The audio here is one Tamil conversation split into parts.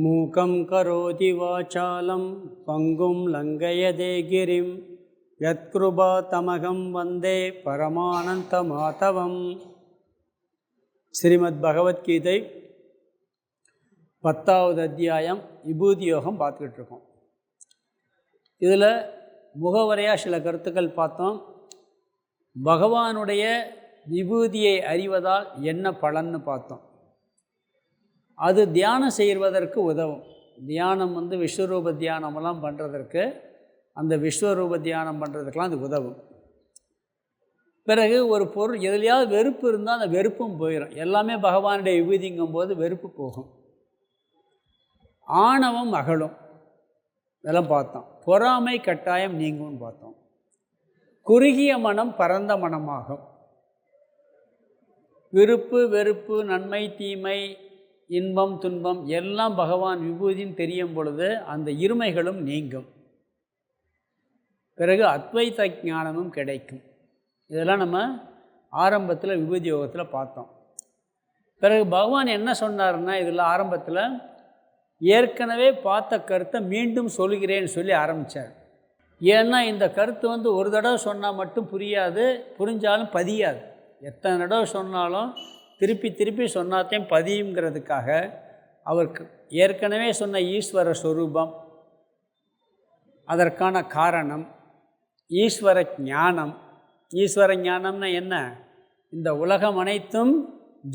மூகம் கரோதி வாசாலம் பங்கும் லங்கயதே கிரிம் யத்கிருபா தமகம் வந்தே பரமானந்த மாதவம். ஸ்ரீமத் பகவத்கீதை 10வது அத்தியாயம் விபூதி யோகம் பார்த்துக்கிட்டு இருக்கோம். இதில் முகவரையாக சில கருத்துக்கள் பார்த்தோம். பகவானுடைய விபூதியை அறிவதால் என்ன பலன்னு பார்த்தோம். அது தியானம் செய்வதற்கு உதவும். தியானம் விஸ்வரூப தியானமெல்லாம் பண்ணுறதற்கு, அந்த விஸ்வரூப தியானம் பண்ணுறதுக்கெலாம் அது உதவும். பிறகு ஒரு பொருள் எதுலையாவது வெறுப்பு இருந்தால் அந்த வெறுப்பும் போயிடும். எல்லாமே பகவானுடைய விபூதிங்கும் போது வெறுப்பு போகும். ஆணவம் அகலும், இதெல்லாம் பார்த்தோம். பொறாமை கட்டாயம் நீங்கும்னு பார்த்தோம். குறுகிய மனம் பரந்த மனமாகும். விருப்பு வெறுப்பு, நன்மை தீமை, இன்பம் துன்பம் எல்லாம் பகவான் விபூதின்னு தெரியும் பொழுது அந்த இருமைகளும் நீங்கும். பிறகு அத்வைத ஞானமும் கிடைக்கும். இதெல்லாம் நம்ம ஆரம்பத்தில் விபூதி யோகத்தில் பார்த்தோம். பிறகு பகவான் என்ன சொன்னார்னா, இதில் ஆரம்பத்தில் ஏற்கனவே பார்த்த கருத்தை மீண்டும் சொல்கிறேன்னு சொல்லி ஆரம்பித்தார். ஏன்னா இந்த கருத்து ஒரு தடவை சொன்னால் மட்டும் புரியாது, புரிஞ்சாலும் பதியாது. எத்தனை தடவை சொன்னாலும் திருப்பி திருப்பி சொன்னாத்தையும் பதியுங்கிறதுக்காக அவருக்கு ஏற்கனவே சொன்ன ஈஸ்வர ஸ்வரூபம், அதற்கான காரணம், ஈஸ்வர ஞானம். ஈஸ்வர ஞானம்னா என்ன? இந்த உலகம் அனைத்தும்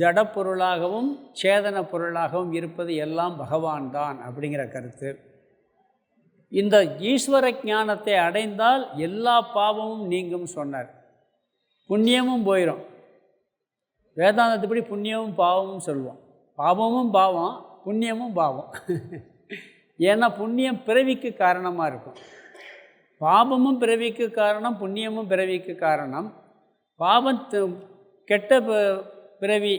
ஜட பொருளாகவும் சேதன பொருளாகவும் இருப்பது எல்லாம் பகவான் தான் அப்படிங்கிற கருத்து. இந்த ஈஸ்வர ஞானத்தை அடைந்தால் எல்லா பாவமும் நீங்கும் சொன்னார். புண்ணியமும் போயிடும். வேதாந்தத்துப்படி புண்ணியமும் பாவமும் சொல்லுவோம். பாவமும் பாவம், புண்ணியமும் பாவம். ஏன்னா புண்ணியம் பிறவிக்கு காரணமாக இருக்கும். பாவமும் பிறவிக்கு காரணம், புண்ணியமும் பிறவிக்கு காரணம். பாவம் கெட்ட பிறவி,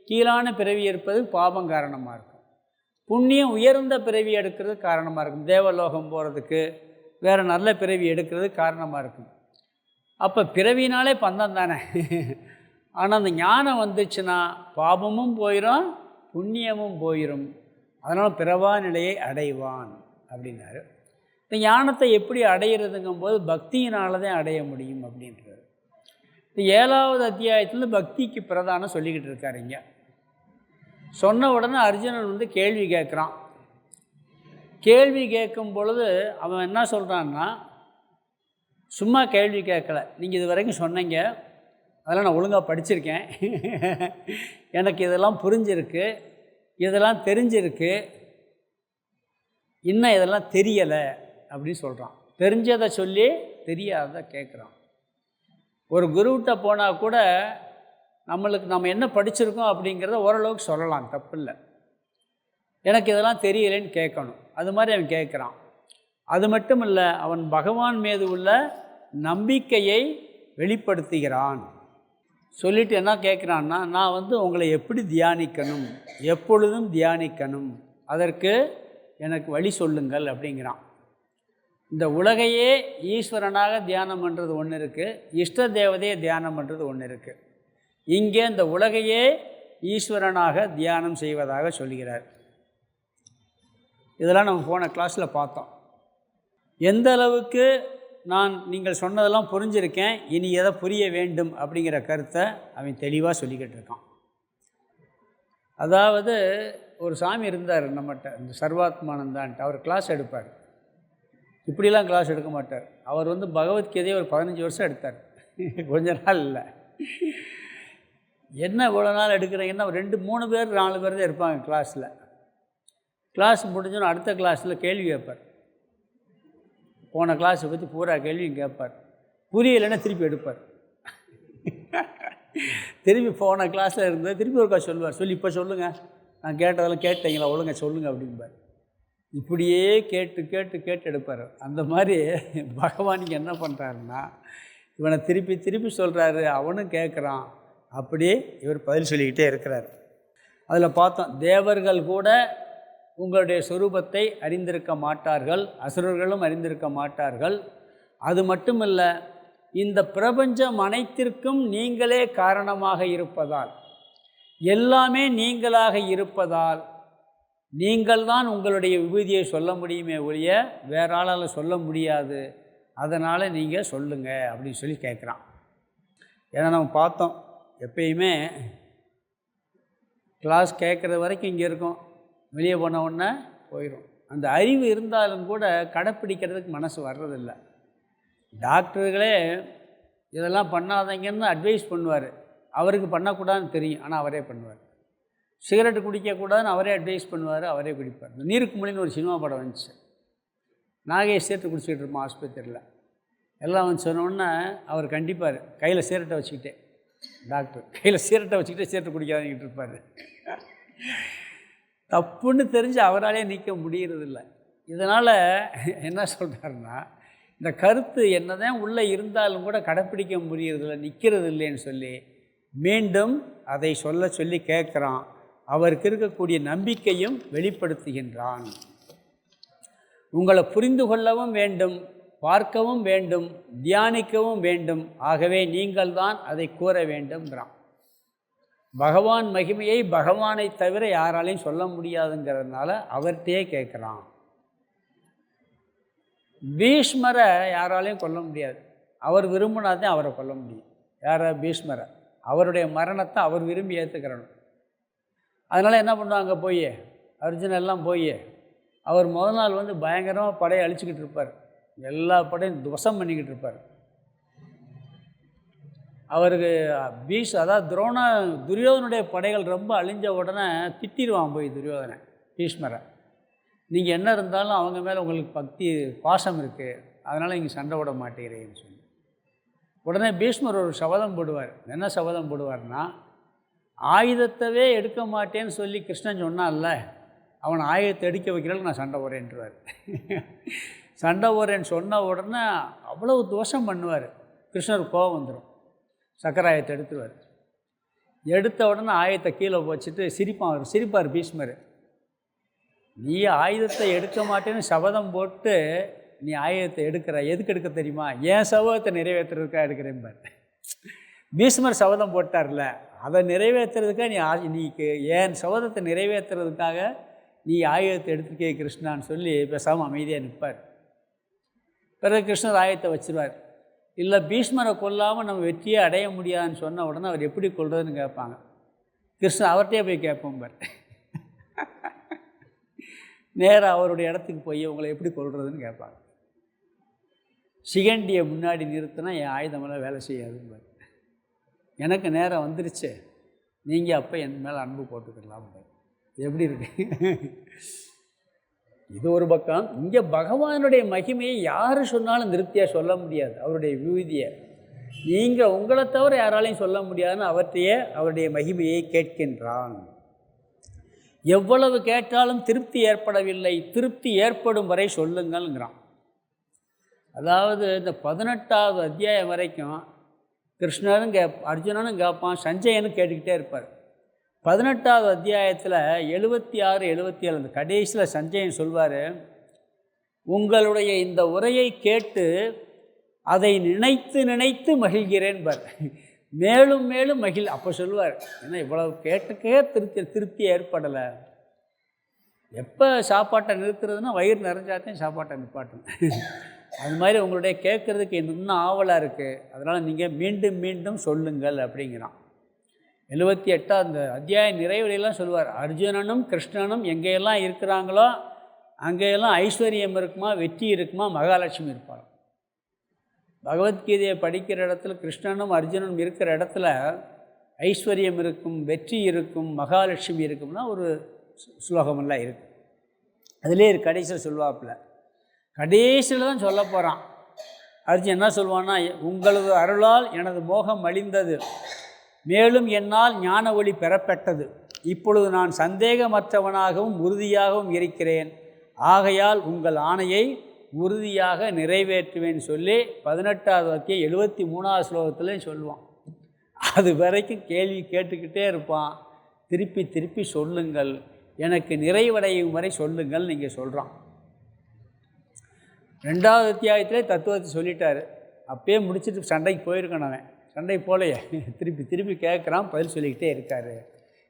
கீழான பிறவி இருப்பது பாவம் காரணமாக இருக்கும். புண்ணியம் உயர்ந்த பிறவி எடுக்கிறது காரணமாக இருக்கும். தேவலோகம் போகிறதுக்கு, வேறு நல்ல பிறவி எடுக்கிறது காரணமாக இருக்கும். அப்போ பிறவினாலே பந்தம் தானே. ஆனால் அந்த ஞானம் வந்துச்சுன்னா பாபமும் போயிடும், புண்ணியமும் போயிடும். அதனால் பிறவா நிலையை அடைவான் அப்படின்னாரு. இந்த ஞானத்தை எப்படி அடையிறதுங்கும்போது பக்தியினால தான் அடைய முடியும் அப்படின்றார். இந்த 7வது அத்தியாயத்தில் பக்திக்கு பிரதானம் சொல்லிக்கிட்டு இருக்காருங்க. சொன்ன உடனே அர்ஜுனன் கேள்வி கேட்குறான். கேள்வி கேட்கும் பொழுது அவன் என்ன சொல்கிறான்னா, சும்மா கேள்வி கேட்கல, நீங்கள் இது வரைக்கும் சொன்னீங்க, அதெல்லாம் நான் ஒழுங்காக படிச்சிருக்கேன், எனக்கு இதெல்லாம் புரிஞ்சிருக்கு, இதெல்லாம் தெரிஞ்சிருக்கு, இன்னும் இதெல்லாம் தெரியலை அப்படின்னு சொல்கிறான். தெரிஞ்சதை சொல்லி தெரியாததை கேட்குறான். ஒரு குருவிட்ட போனால் கூட நம்ம என்ன படிச்சிருக்கோம் அப்படிங்கிறத ஓரளவுக்கு சொல்லலாம், தப்பு இல்லை. எனக்கு இதெல்லாம் தெரியலைன்னு கேட்கணும். அது மாதிரி அவன் கேட்குறான். அது மட்டும் இல்லை, அவன் பகவான் மீது உள்ள நம்பிக்கையை வெளிப்படுத்துகிறான். சொல்லிவிட்டு என்ன கேட்குறான்னா, நான் உங்களை எப்படி தியானிக்கணும், எப்பொழுதும் தியானிக்கணும், அதற்கு எனக்கு வழி சொல்லுங்கள் அப்படிங்கிறான். இந்த உலகையே ஈஸ்வரனாக தியானம் பண்ணுறது ஒன்று இருக்குது, இஷ்ட தேவதையை தியானம் பண்ணுறது ஒன்று இருக்குது. இங்கே இந்த உலகையே ஈஸ்வரனாக தியானம் செய்வதாக சொல்கிறார். இதெல்லாம் நம்ம போன கிளாஸில் பார்த்தோம். எந்த அளவுக்கு நீங்கள் சொன்னதெல்லாம் புரிஞ்சிருக்கேன், இனி எதை புரிய வேண்டும் அப்படிங்கிற கருத்தை அவன் தெளிவாக சொல்லிக்கிட்டு இருக்கான். அதாவது ஒரு சாமி இருந்தார் நம்மகிட்ட, இந்த சர்வாத்மானந்தான்ட்டு. அவர் கிளாஸ் எடுப்பார். இப்படிலாம் கிளாஸ் எடுக்க மாட்டார். அவர் பகவத்கீதையை ஒரு 15 வருஷம் எடுத்தார், கொஞ்ச நாள் இல்லை. என்ன இவ்வளோ நாள் எடுக்கிறீங்கன்னா 2-3 பேர் 4 பேர் தான் இருப்பாங்க கிளாஸில். கிளாஸ் முடிஞ்சோன்னு அடுத்த கிளாஸில் கேள்வி கேட்பார். போன கிளாஸை பற்றி பூரா கேள்வியும் கேட்பார். புரியலைன்னா திருப்பி எடுப்பார். திருப்பி போன கிளாஸில் இருந்தது திருப்பி ஒருக்கா சொல்லுவார். சொல்லி இப்போ சொல்லுங்கள், நான் கேட்டதெல்லாம் கேட்டீங்களா, ஒழுங்க சொல்லுங்கள் அப்படிம்பார். இப்படியே கேட்டு கேட்டு கேட்டு எடுப்பார். அந்த மாதிரி பகவானுக்கு என்ன பண்ணுறாருன்னா, இவனை திருப்பி திருப்பி சொல்கிறாரு, அவனும் கேட்குறான். அப்படியே இவர் பதில் சொல்லிக்கிட்டே இருக்கிறார். அதில் பார்த்தோம், தேவர்கள் கூட உங்களுடைய சொரூபத்தை அறிந்திருக்க மாட்டார்கள், அசுரர்களும் அறிந்திருக்க மாட்டார்கள். அது மட்டுமல்ல, இந்த பிரபஞ்சம் அனைத்திற்கும் நீங்களே காரணமாக இருப்பதால், எல்லாமே நீங்களாக இருப்பதால் நீங்கள் தான் உங்களுடைய விபூதியை சொல்ல முடியுமே ஒழிய வேற ஆளால் சொல்ல முடியாது, அதனால் நீங்கள் சொல்லுங்கள் அப்படின்னு சொல்லி கேட்குறான். ஏன்னா நம்ம பார்த்தோம், எப்பயுமே கிளாஸ் கேட்குற வரைக்கும் இங்கே இருக்கும், வெளியே போன உடனே போயிடும். அந்த அறிவு இருந்தாலும் கூட கடைப்பிடிக்கிறதுக்கு மனசு வர்றதில்லை. டாக்டர்களே இதெல்லாம் பண்ணாதீங்கன்னு அட்வைஸ் பண்ணுவார், அவருக்கு பண்ணக்கூடாதுன்னு தெரியும், ஆனால் அவரே பண்ணுவார். சிகரெட்டு குடிக்கக்கூடாதுன்னு அவரே அட்வைஸ் பண்ணுவார், அவரே குடிப்பார். இந்த நீருக்கு மொழின்னு ஒரு சினிமா படம் வந்துச்சு, நாகேஷ் சிகரெட்டு குடிச்சிக்கிட்டு இருப்போம் ஆஸ்பத்திரியில். எல்லாம் வந்து சொன்னோன்னே அவர் கண்டிப்பார், கையில் சிகரெட்டை வச்சுக்கிட்டே, டாக்டர் கையில் சிகரெட்டை வச்சுக்கிட்டே சிகரெட்டு குடிக்காதங்கிட்டு இருப்பார். தப்புன்னு தெரிஞ்சு அவராலே நீக்க முடியறதில்ல. இதனால் என்ன சொல்கிறாருன்னா, இந்த கருத்து என்னதான் உள்ளே இருந்தாலும் கூட கடைப்பிடிக்க முடியறதில்ல, நிற்கிறது இல்லைன்னு சொல்லி மீண்டும் அதை சொல்லி கேட்குறான். அவருக்கு இருக்கக்கூடிய நம்பிக்கையும் வெளிப்படுத்துகின்றான். உங்களை புரிந்து கொள்ளவும் வேண்டும், பார்க்கவும் வேண்டும், தியானிக்கவும் வேண்டும், ஆகவே நீங்கள் தான் அதை கூற வேண்டும்ங்கிறான். பகவான் மகிமையை பகவானை தவிர யாராலையும் சொல்ல முடியாதுங்கிறதுனால அவர்கிட்டயே கேட்குறான். பீஷ்மரை யாராலையும் கொல்ல முடியாது, அவர் விரும்பினாதான் அவரை கொல்ல முடியும். யாரை? பீஷ்மரை. அவருடைய மரணத்தை அவர் விரும்பி ஏற்றுக்கிறணும். அதனால் என்ன பண்ணுவாங்க, போய் அர்ஜுன் எல்லாம் போய் அவர் முதல் நாள் வந்து பயங்கரமாக படையை அழிச்சிக்கிட்டு இருப்பார், எல்லா படையும் துவசம் பண்ணிக்கிட்டு இருப்பார். அவருக்கு அதாவது துரியோதனுடைய படைகள் ரொம்ப அழிஞ்ச உடனே திட்டிடுவான் போய் துரியோதனை பீஷ்மரை, நீங்கள் என்ன இருந்தாலும் அவங்க மேலே உங்களுக்கு பக்தி பாசம் இருக்குது, அதனால் நீங்கள் சண்டை விட மாட்டேங்கிறீங்கன்னு சொல்லி உடனே பீஷ்மர் ஒரு சபதம் போடுவார். என்ன சபதம் போடுவார்னா, ஆயுதத்தவே எடுக்க மாட்டேன்னு சொல்லி கிருஷ்ணன் சொன்னான்ல, அவனை ஆயுதத்தை எடுக்க வைக்கிறதுக்கு நான் சண்டை போடுறேன்ட்டுருவார். சண்டை போடுறேன்னு சொன்ன உடனே அவ்வளவு தோஷம் பண்ணுவார். கிருஷ்ணருக்கு கோபம் வந்துடும், சக்கராயத்தை எடுத்துருவார். எடுத்த உடனே ஆயுதத்தை கீழே வச்சுட்டு சிரிப்பார் பீஷ்மர். நீ ஆயுதத்தை எடுக்க மாட்டேன்னு சபதம் போட்டு நீ ஆயுதத்தை எடுக்கிற, எதுக்கு எடுக்க தெரியுமா? ஏன் சபதத்தை நிறைவேற்றுறதுக்காக எடுக்கிறேன். பீஷ்மர் சபதம் போட்டார்ல, அதை நிறைவேற்றுறதுக்காக நீ ஏன் சபதத்தை நிறைவேற்றுறதுக்காக நீ ஆயுதத்தை எடுத்துக்கே கிருஷ்ணான்னு சொல்லி பேசாமல் அமைதியாக நிற்பார். பிறகு கிருஷ்ணர் ஆயுதத்தை வச்சுருவார். இல்லை, பீஷ்மரை கொல்லாமல் நம்ம வெற்றியே அடைய முடியாதுன்னு சொன்ன உடனே அவர் எப்படி கொள்றதுன்னு கேட்பாங்க. கிருஷ்ணன் அவர்கிட்டே போய் கேட்போம் பார், நேராக அவருடைய இடத்துக்கு போய் உங்களை எப்படி கொள்றதுன்னு கேட்பாங்க. சிகண்டியை முன்னாடி நிறுத்தினா என் ஆயுதமெல்லாம் வேலை செய்யாதுன்னு, எனக்கு நேரம் வந்துருச்சு, நீங்கள் அப்போ என் மேலே அன்பு போட்டுக்கலாம். எப்படி இருக்கு இது ஒரு பக்கம். இங்கே பகவானுடைய மகிமையை யார் சொன்னாலும் திருப்தியாக சொல்ல முடியாது, அவருடைய விபூதியை நீங்கள் உங்களை தவிர யாராலையும் சொல்ல முடியாதுன்னு அவற்றையே அவருடைய மகிமையை கேட்கின்றான். எவ்வளவு கேட்டாலும் திருப்தி ஏற்படவில்லை, திருப்தி ஏற்படும் வரை சொல்லுங்கள்ங்கிறான். அதாவது இந்த 18வது அத்தியாயம் வரைக்கும் கிருஷ்ணரும் அர்ஜுனனும் கேட்பான், சஞ்சயனும் கேட்டுக்கிட்டே இருப்பார். 18வது அத்தியாயத்தில் 76, 77 அந்த கடைசியில் சஞ்சயன் சொல்வார், உங்களுடைய இந்த உரையை கேட்டு அதை நினைத்து நினைத்து மகிழ்கிறேன் பார், மேலும் மேலும் அப்போ சொல்லுவார். ஏன்னா இவ்வளவு கேட்டுக்கே திருப்தி ஏற்படலை. எப்போ சாப்பாட்டை நிறுத்துறதுன்னா வயிறு நிறைஞ்சாத்தையும் சாப்பாட்டை நிப்பாட்டணும். அது மாதிரி உங்களுடைய கேட்குறதுக்கு இன்னும் ஆவலாக இருக்குது, அதனால் நீங்கள் மீண்டும் மீண்டும் சொல்லுங்கள் அப்படிங்கிறான். 78 அந்த அத்தியாய நிறைவுலாம் சொல்லுவார், அர்ஜுனனும் கிருஷ்ணனும் எங்கேயெல்லாம் இருக்கிறாங்களோ அங்கேயெல்லாம் ஐஸ்வர்யம் இருக்குமா, வெற்றி இருக்குமா, மகாலட்சுமி இருப்பாள். பகவத்கீதையை படிக்கிற இடத்துல கிருஷ்ணனும் அர்ஜுனனும் இருக்கிற இடத்துல ஐஸ்வர்யம் இருக்கும், வெற்றி இருக்கும், மகாலட்சுமி இருக்கும்னா ஒரு ஸ்லோகமெல்லாம் இருக்குது. அதிலே கடைசியில் சொல்லுவாப்பில், கடைசியில் தான் சொல்ல போகிறான். அர்ஜுன் என்ன சொல்லுவான்னா, உங்களது அருளால் எனது மோகம் அழிந்தது, மேலும் என்னால் ஞான ஒளி பெறப்பட்டது, இப்பொழுது நான் சந்தேகமற்றவனாகவும் உறுதியாகவும் இருக்கிறேன், ஆகையால் உங்கள் ஆணையை உறுதியாக நிறைவேற்றுவேன்னு சொல்லி 18வது அத்தியாயம் 73வது ஸ்லோகத்துலேயும் சொல்லுவான். அது வரைக்கும் கேள்வி கேட்டுக்கிட்டே இருப்பான். திருப்பி திருப்பி சொல்லுங்கள், எனக்கு நிறைவடையும் வரை சொல்லுங்கள் நீங்கள் சொல்கிறான். 2வது அத்தியாயத்திலே தத்துவத்தை சொல்லிட்டார், அப்பயே முடிச்சுட்டு சண்டைக்கு போயிருக்கணும். அவன் சண்டை போலையே, திருப்பி திருப்பி கேட்குறான், பதில் சொல்லிக்கிட்டே இருக்கார்.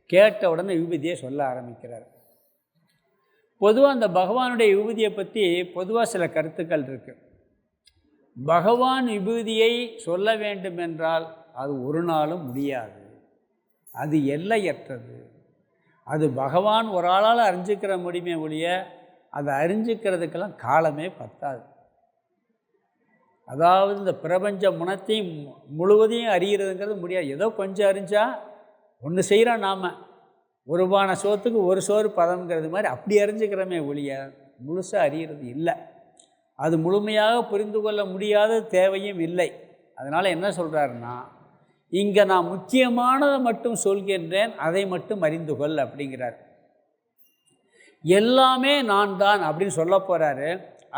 கேட்ட உடனே விபூதியை சொல்ல ஆரம்பிக்கிறார். பொதுவாக அந்த பகவானுடைய விபூதியை பற்றி பொதுவாக சில கருத்துக்கள் இருக்குது. பகவான் விபூதியை சொல்ல வேண்டும் என்றால் அது ஒரு நாளும் முடியாது. அது எல்லையற்றது. அது பகவான் ஒரு ஆளால் அறிஞ்சிக்கிற முடியுமே ஒழிய அதை அறிஞ்சிக்கிறதுக்கெல்லாம் காலமே பத்தாது. அதாவது இந்த பிரபஞ்ச முனத்தையும் முழுவதையும் அறிகிறதுங்கிறது முடியாது. ஏதோ கொஞ்சம் அறிஞ்சா ஒன்று செய்கிறோம். நாம் ஒரு பானை சோத்துக்கு ஒரு சோறு பதம்ங்கிறது மாதிரி அப்படி அறிஞ்சிக்கிறோமே ஒழிய முழுசாக அறிகிறது இல்லை. அது முழுமையாக புரிந்து கொள்ள முடியாத தேவையும் இல்லை. அதனால் என்ன சொல்கிறாருன்னா, இங்கே நான் முக்கியமானதை மட்டும் சொல்கின்றேன், அதை மட்டும் அறிந்து கொள் அப்படிங்கிறார். எல்லாமே நான் தான் அப்படின்னு சொல்ல போகிறாரு.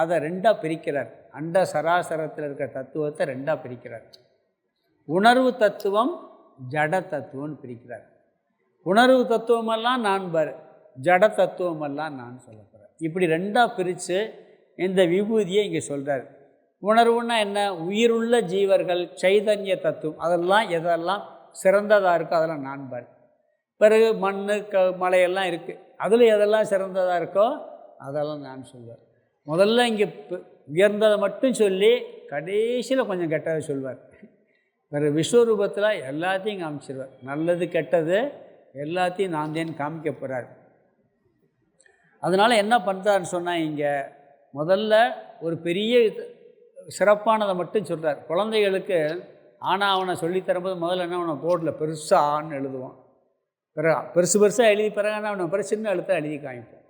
அதை ரெண்டாக பிரிக்கிறார். அண்ட சராசரத்தில் இருக்கிற தத்துவத்தை ரெண்டாக பிரிக்கிறார். உணர்வு தத்துவம், ஜட தத்துவம்னு பிரிக்கிறார். உணர்வு தத்துவமெல்லாம் நான் ஜட தத்துவமெல்லாம் நான் சொல்ல போகிறேன். இப்படி ரெண்டாக பிரித்து இந்த விபூதியை இங்கே சொல்கிறார். உணர்வுன்னா என்ன? உயிருள்ள ஜீவர்கள், சைதன்ய தத்துவம், அதெல்லாம் எதெல்லாம் சிறந்ததாக இருக்கோ அதெல்லாம் நான் பிறகு மண் மலையெல்லாம் இருக்குது, அதில் எதெல்லாம் சிறந்ததாக இருக்கோ அதெல்லாம் நான் சொல்வார். முதல்ல இங்கே உயர்ந்ததை மட்டும் சொல்லி கடைசியில் கொஞ்சம் கெட்டதை சொல்வார். வேறு விஸ்வரூபத்தில் எல்லாத்தையும் காமிச்சிருவார். நல்லது கெட்டது எல்லாத்தையும் நான் தான் காமிக்க போகிறார். அதனால் என்ன பண்ணுறாருன்னு சொன்னால், இங்கே முதல்ல ஒரு பெரிய சிறப்பானதை மட்டும் சொல்கிறார். குழந்தைகளுக்கு ஆனாவனை சொல்லித்தரும்போது முதல்ல என்ன அவனை போர்டில் பெருசாக ஆன்னு எழுதுவான். பிறகு பெருசாக எழுதி பிறகு அவனை பிறகு சின்ன எழுத்தை எழுதி காமிப்போம்.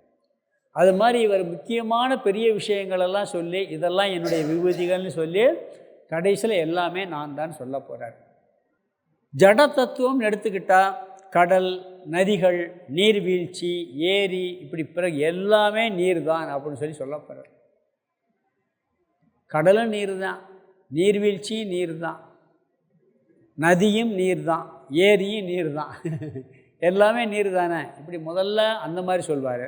அது மாதிரி இவர் முக்கியமான பெரிய விஷயங்களெல்லாம் சொல்லி இதெல்லாம் என்னுடைய விபூதிகள்னு சொல்லி கடைசியில் எல்லாமே நான் தான் சொல்ல போகிறார். ஜட தத்துவம் எடுத்துக்கிட்டால் கடல், நதிகள், நீர்வீழ்ச்சி, ஏரி, இப்படி பிறகு எல்லாமே நீர் தான் அப்படின்னு சொல்லி சொல்ல போகிறார். கடலும் நீர் தான், நீர்வீழ்ச்சியும் நீர் தான், நதியும் நீர் தான், ஏரியும் நீர் தான், எல்லாமே நீர் தானே. இப்படி முதல்ல அந்த மாதிரி சொல்வார்.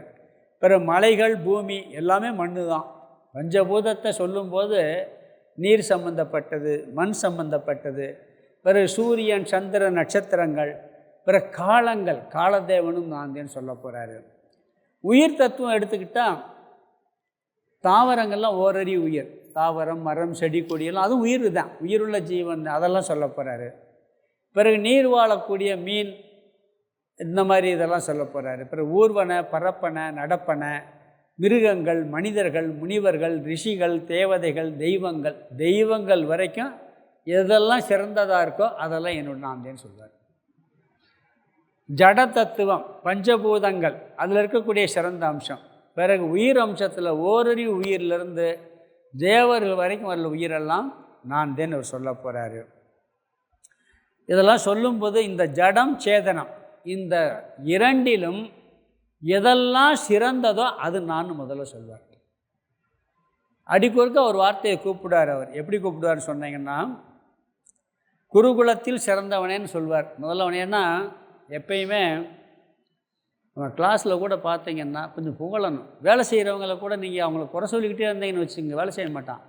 பிறகு மலைகள், பூமி எல்லாமே மண் தான். பஞ்சபூதத்தை சொல்லும்போது நீர் சம்பந்தப்பட்டது, மண் சம்பந்தப்பட்டது. பிறகு சூரியன், சந்திரன், நட்சத்திரங்கள், பிறகு காலங்கள், காலதேவனும் நான் சொல்ல போகிறாரு. உயிர் தத்துவம் எடுத்துக்கிட்டால் தாவரங்கள்லாம் ஓரறி உயிர், தாவரம், மரம், செடி, கொடியெல்லாம் அதுவும் உயிர் தான், உயிருள்ள ஜீவன், அதெல்லாம் சொல்ல போகிறாரு. பிறகு நீர் வாழக்கூடிய மீன், இந்த மாதிரி இதெல்லாம் சொல்ல போகிறாரு. பிறகு ஊர்வன, பரப்பன, நடப்பன, மிருகங்கள், மனிதர்கள், முனிவர்கள், ரிஷிகள், தேவதைகள், தெய்வங்கள் வரைக்கும் எதெல்லாம் சிறந்ததாக இருக்கோ அதெல்லாம் என்னோட நான் சொல்வார். ஜட தத்துவம், பஞ்சபூதங்கள், அதில் இருக்கக்கூடிய சிறந்த அம்சம். பிறகு உயிர் அம்சத்தில் ஓரறிவு உயிரிலிருந்து தேவர்கள் வரைக்கும் உள்ள உயிரெல்லாம் நான் அவர் சொல்ல போகிறாரு. இதெல்லாம் சொல்லும்போது இந்த ஜடம், சேதனம், இந்த இரண்டிலும் எதெல்லாம் சிறந்ததோ அது நான் முதல்ல சொல்வார். அடிக்கொருக்க ஒரு வார்த்தையை கூப்பிடுவார். அவர் எப்படி கூப்பிடுவார்னு சொன்னீங்கன்னா, குருகுலத்தில் சிறந்தவனேன்னு சொல்வார். முதல்லவனேன்னா எப்பயுமே நம்ம கிளாஸில் கூட பார்த்தீங்கன்னா கொஞ்சம் புகழணும். வேலை செய்கிறவங்கள கூட நீங்கள் அவங்கள குறை சொல்லிக்கிட்டே இருந்தீங்கன்னு வச்சுங்க, வேலை செய்ய மாட்டான்.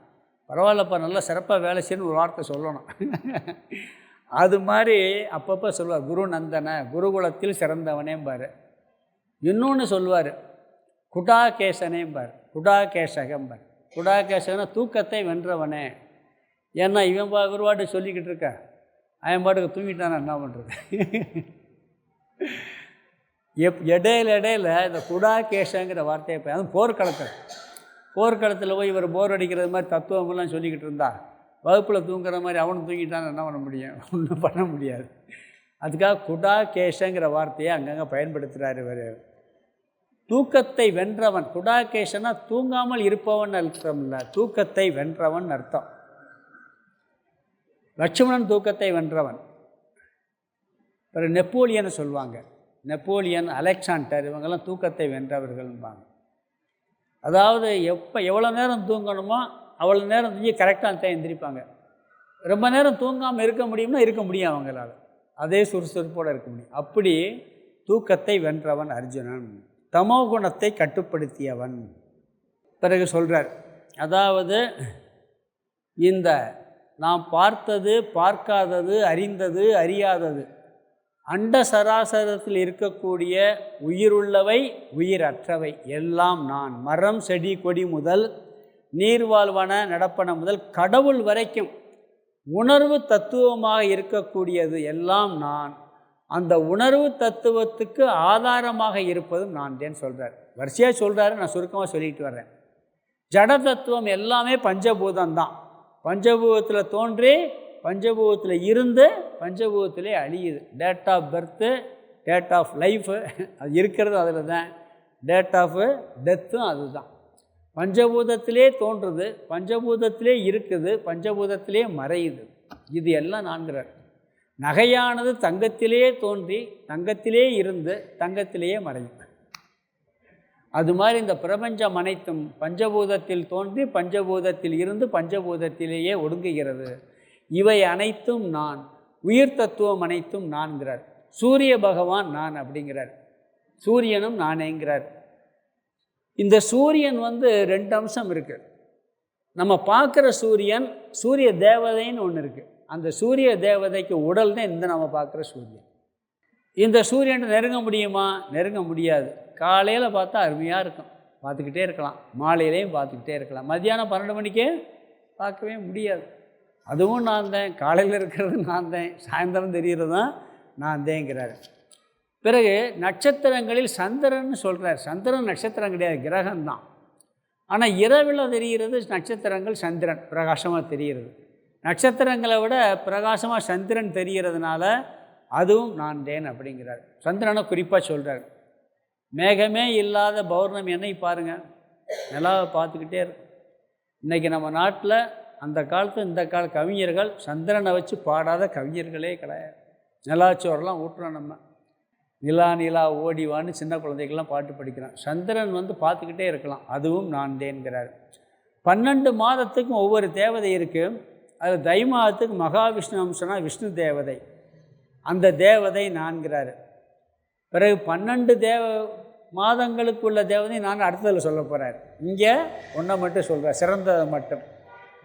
பரவாயில்லப்பா, நல்லா சிறப்பாக வேலை செய்யணும்னு ஒரு வார்த்தை சொல்லணும். அது மாதிரி அப்பப்போ சொல்லுவார். குரு நந்தன, குருகுலத்தில் சிறந்தவனேம்பார். இன்னொன்று சொல்லுவார், குடாகேசனேம்பார், குடாகேசகம்பார். குடாகேசகனா தூக்கத்தை வென்றவனே. ஏன்னா இவன் குருவாட்டு சொல்லிக்கிட்டு இருக்க, அவன் பாட்டுக்கு தூங்கிட்டானா என்ன பண்ணுறது? இடையில இந்த குடாகேசங்கிற வார்த்தையை அதுவும் போர்க்களத்தில் போய் இவர் போர் அடிக்கிறது மாதிரி தத்துவமெல்லாம் சொல்லிக்கிட்டு இருந்தா, வகுப்பில் தூங்குற மாதிரி அவனும் தூங்கிட்டான்னு என்ன பண்ண முடியும்? ஒன்றும் பண்ண முடியாது. அதுக்காக குடாகேசங்கிற வார்த்தையை அங்கங்கே பயன்படுத்துகிறார் இவர். தூக்கத்தை வென்றவன், குடாகேசனா தூங்காமல் இருப்பவன் அர்த்தம் இல்லை, தூக்கத்தை வென்றவன் அர்த்தம். லட்சுமணன் தூக்கத்தை வென்றவன். பிறகு நெப்போலியனை சொல்லுவாங்க. நெப்போலியன், அலெக்சாண்டர், இவங்கெல்லாம் தூக்கத்தை வென்றவர்கள்பாங்க. அதாவது எவ்வளோ நேரம் தூங்கணுமோ அவ்வளோ நேரம் தூங்கி கரெக்டாக எந்திரிப்பாங்க. ரொம்ப நேரம் தூங்காமல் இருக்க முடியும்னா இருக்க முடியும் அவங்களால், அதே சுறுசுறுப்போடு இருக்க முடியும். அப்படி தூக்கத்தை வென்றவன் அர்ஜுனன், தமோ குணத்தை கட்டுப்படுத்தியவன். பிறகு சொல்கிறார், அதாவது இந்த நாம் பார்த்தது, பார்க்காதது, அறிந்தது, அறியாதது, அண்ட சராசரத்தில் இருக்கக்கூடிய உயிருள்ளவை உயிரற்றவை எல்லாம் நான். மரம் செடி கொடி முதல் நீர்வாழ்வன நடப்பன முதல் கடவுள் வரைக்கும் உணர்வு தத்துவமாக இருக்கக்கூடியது எல்லாம் நான். அந்த உணர்வு தத்துவத்துக்கு ஆதாரமாக இருப்பதும் நான் தான் சொல்கிறார். வரிசையாக சொல்கிறாரு, நான் சுருக்கமாக சொல்லிட்டு வர்றேன். ஜட தத்துவம் எல்லாமே பஞ்சபூதம்தான். பஞ்சபூதத்தில் தோன்றி பஞ்சபூதத்தில் இருந்து பஞ்சபூதத்திலே அழியுது. Date of birth, date of life அது இருக்கிறது அதில் தான். டேட் ஆஃப் டெத்தும் அதுதான். பஞ்சபூதத்திலே தோன்றுது, பஞ்சபூதத்திலே இருக்குது, பஞ்சபூதத்திலே மறையுது. இது எல்லாம் நான்கிறார். நகையானது தங்கத்திலே தோன்றி தங்கத்திலே இருந்து தங்கத்திலேயே மறையும். அது மாதிரி இந்த பிரபஞ்சம் அனைத்தும் பஞ்சபூதத்தில் தோன்றி பஞ்சபூதத்தில் இருந்து பஞ்சபூதத்திலேயே ஒடுங்குகிறது. இவை அனைத்தும் நான். உயிர் தத்துவம் அனைத்தும் நான்கிறார். சூரிய பகவான் நான் அப்படிங்கிறார். சூரியனும் நானேங்கிறார். இந்த சூரியன் ரெண்டு அம்சம் இருக்குது. நம்ம பார்க்குற சூரியன் சூரிய தேவதைன்னு ஒன்று இருக்குது. அந்த சூரிய தேவதைக்கு உடல் தான் இந்த நம்ம பார்க்குற சூரியன். இந்த சூரியனை நெருங்க முடியுமா? நெருங்க முடியாது. காலையில் பார்த்தா அருமையாக இருக்கும், பார்த்துக்கிட்டே இருக்கலாம். மாலையிலையும் பார்த்துக்கிட்டே இருக்கலாம். மத்தியானம் 12 மணிக்கே பார்க்கவே முடியாது. அதுவும் நான் தான். காலையில் இருக்கிறது நான் தான், சாயந்தரம் தெரிகிறது தான் நான் தேங்கிறார். பிறகு நட்சத்திரங்களில் சந்திரன் சொல்கிறார். சந்திரன் நட்சத்திரம் கிடையாது, கிரகம்தான். ஆனால் இரவில் தெரிகிறது நட்சத்திரங்கள், சந்திரன் பிரகாசமாக தெரிகிறது. நட்சத்திரங்களை விட பிரகாசமாக சந்திரன் தெரிகிறதுனால அதுவும் நான் தேன் அப்படிங்கிறார். சந்திரனை குறிப்பாக சொல்கிறார். மேகமே இல்லாத பௌர்ணமி என்னைக்கு பாருங்கள், நிலாவை பார்த்துக்கிட்டே இருக்கு. இன்றைக்கி நம்ம நாட்டில் அந்த காலத்து இந்த கால கவிஞர்கள் சந்திரனை வச்சு பாடாத கவிஞர்களே கிடையாது. நிலாச்சோரெலாம் ஊட்டுறோம் நம்ம. நிலா நிலா ஓடிவான்னு சின்ன குழந்தைகள்லாம் பாட்டு படிக்கிறோம். சந்திரன் பார்த்துக்கிட்டே இருக்கலாம், அதுவும் நான் தேன்கிறார். 12 மாதத்துக்கும் ஒவ்வொரு தேவதை இருக்குது. அது தை மாதத்துக்கு மகாவிஷ்ணு அம்சனா விஷ்ணு தேவதை, அந்த தேவதை நான்கிறார். பிறகு 12 மாதங்களுக்கு உள்ள தேவதை நான் அடுத்ததில் சொல்ல போகிறார். இங்கே ஒன்றை மட்டும் சொல்கிறார், சிறந்ததை மட்டும்.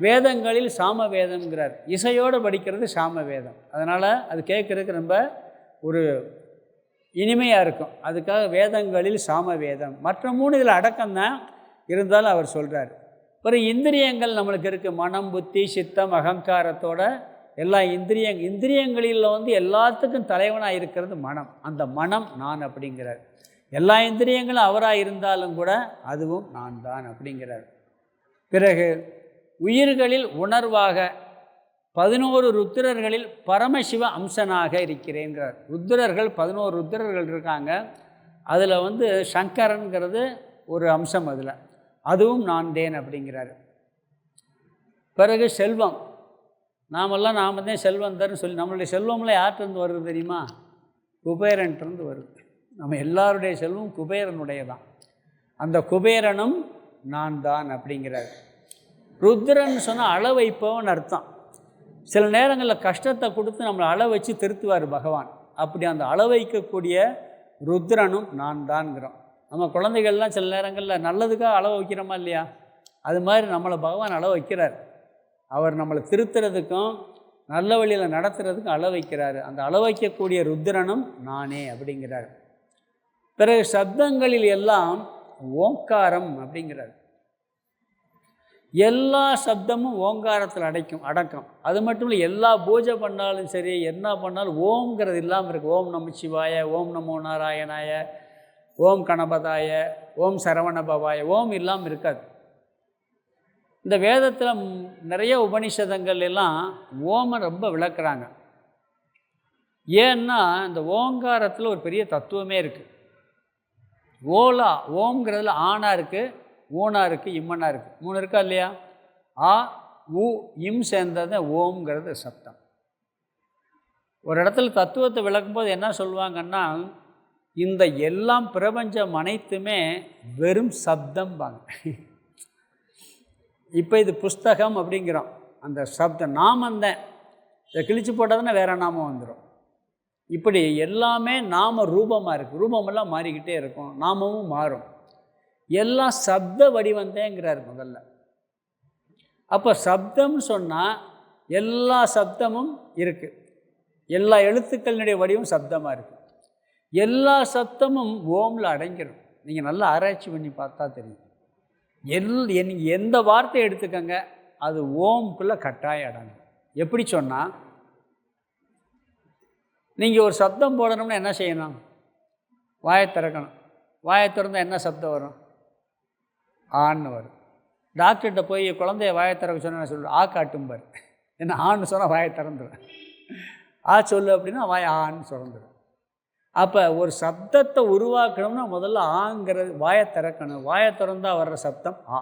வேதங்களில் சாம வேதம்ங்கிறார். இசையோடு படிக்கிறது சாம வேதம். அதனால் அது கேட்குறதுக்கு ரொம்ப ஒரு இனிமையாக இருக்கும். அதுக்காக வேதங்களில் சாம வேதம். மற்ற 3 இதில் அடக்கம்தான், இருந்தாலும் அவர் சொல்கிறார். பிறகு இந்திரியங்கள் நம்மளுக்கு இருக்குது. மனம், புத்தி, சித்தம், அகங்காரத்தோட எல்லா இந்திரியங்களில் எல்லாத்துக்கும் தலைவனாக இருக்கிறது மனம். அந்த மனம் நான் அப்படிங்கிறார். எல்லா இந்திரியங்களும் அவராக இருந்தாலும் கூட அதுவும் நான் தான் அப்படிங்கிறார். பிறகு உயிர்களில் உணர்வாக 11 ருத்திரர்களில் பரமசிவ அம்சனாக இருக்கிறேங்கிறார். ருத்திரர்கள் 11 ருத்திரர்கள் இருக்காங்க. அதில் சங்கரன்கிறது ஒரு அம்சம். அதில் அதுவும் நான் தேன் அப்படிங்கிறார். பிறகு செல்வம், நாம் தான் செல்வந்தர்னு சொல்லி, நம்மளுடைய செல்வம்லாம் யார்கிட்டருந்து வருது தெரியுமா? குபேரன்ட்டு வருது. நம்ம எல்லாருடைய செல்வம் குபேரனுடைய தான். அந்த குபேரனும் நான் தான் அப்படிங்கிறார். ருத்ரன் சொன்னால் அள வைப்பவன் அர்த்தம். சில நேரங்களில் கஷ்டத்தை கொடுத்து நம்மளை அள வச்சு திருத்துவார் பகவான். அப்படி அந்த அள வைக்கக்கூடிய ருத்ரனும் நான் தான்ங்கிறோம். நம்ம குழந்தைகள்லாம் சில நேரங்களில் நல்லதுக்காக அளவு வைக்கிறோமா இல்லையா? அது மாதிரி நம்மளை பகவான் அளவு வைக்கிறார். அவர் நம்மளை திருத்துறதுக்கும் நல்ல வழியில் நடத்துறதுக்கும் அளவு வைக்கிறார். அந்த அளவு வைக்கக்கூடிய ருத்ரனும் நானே அப்படிங்கிறார். பிறகு சப்தங்களில் எல்லாம் ஓங்காரம் அப்படிங்கிறார். எல்லா சப்தமும் ஓங்காரத்தில் அடக்கம். அது மட்டும் இல்லை, எல்லா பூஜை பண்ணாலும் சரி, என்ன பண்ணாலும் ஓம்ங்கிறது இல்லாமல் இருக்குது. ஓம் நம சிவாய, ஓம் நமோ நாராயணாய, ஓம் கணபதாய, ஓம் சரவணபவாய, ஓம் இல்லாமல் இருக்காது. இந்த வேதத்தில் நிறைய உபனிஷதங்கள் எல்லாம் ஓமை ரொம்ப விளக்குறாங்க. ஏன்னா இந்த ஓங்காரத்தில் ஒரு பெரிய தத்துவமே இருக்குது. ஓம்ங்கிறதுல ஆனா இருக்குது, ஊனா இருக்குது, இம்மனா இருக்குது. 3 இருக்கா இல்லையா? ஆ உ இம் சேர்ந்தது ஓம்ங்கிறது சப்தம். ஒரு இடத்துல தத்துவத்தை விளக்கும்போது என்ன சொல்லுவாங்கன்னா, இந்த எல்லாம் பிரபஞ்சம் அனைத்துமே வெறும் சப்தம்பாங்க. இப்போ இது புஸ்தகம் அப்படிங்கிறோம். அந்த சப்தம் நாமந்தான். இதை கிழிச்சு போட்டதுன்னா வேறு நாமம் வந்துடும். இப்படி எல்லாமே நாம ரூபமாக இருக்குது. ரூபமெல்லாம் மாறிக்கிட்டே இருக்கும், நாமமும் மாறும். எல்லாம் சப்த வடிவந்தேங்கிறார் முதல்ல. அப்போ சப்தம்னு சொன்னால் எல்லா சப்தமும் இருக்குது. எல்லா எழுத்துக்களினுடைய வடிவம் சப்தமாக இருக்குது. எல்லா சப்தமும் ஓமில் அடங்கிடும். நீங்கள் நல்லா ஆராய்ச்சி பண்ணி பார்த்தா தெரியும். நீங்கள் எந்த வார்த்தை எடுத்துக்கங்க, அது ஓம்குள்ளே கட்டாயம் அடங்கும். எப்படி சொன்னால், நீங்கள் ஒரு சப்தம் போடணும்னா என்ன செய்யணும்? வாயை திறக்கணும். வாயை திறந்தால் என்ன சப்தம் வரும்? ஆன்னு வரும். டாக்டர்கிட்ட போய் குழந்தைய வாயை திறக்க சொன்னால் சொல்லுவேன், ஆ காட்டும்பார். என்ன ஆன்னு சொன்னால் வாயை திறந்துடும். ஆ சொல்லு அப்படின்னா வாயை ஆன்னு திறந்துடும். அப்போ ஒரு சப்தத்தை உருவாக்கணும்னா முதல்ல ஆங்கிறது வாயை திறக்கணும். வாயை திறந்தால் வர்ற சப்தம் ஆ.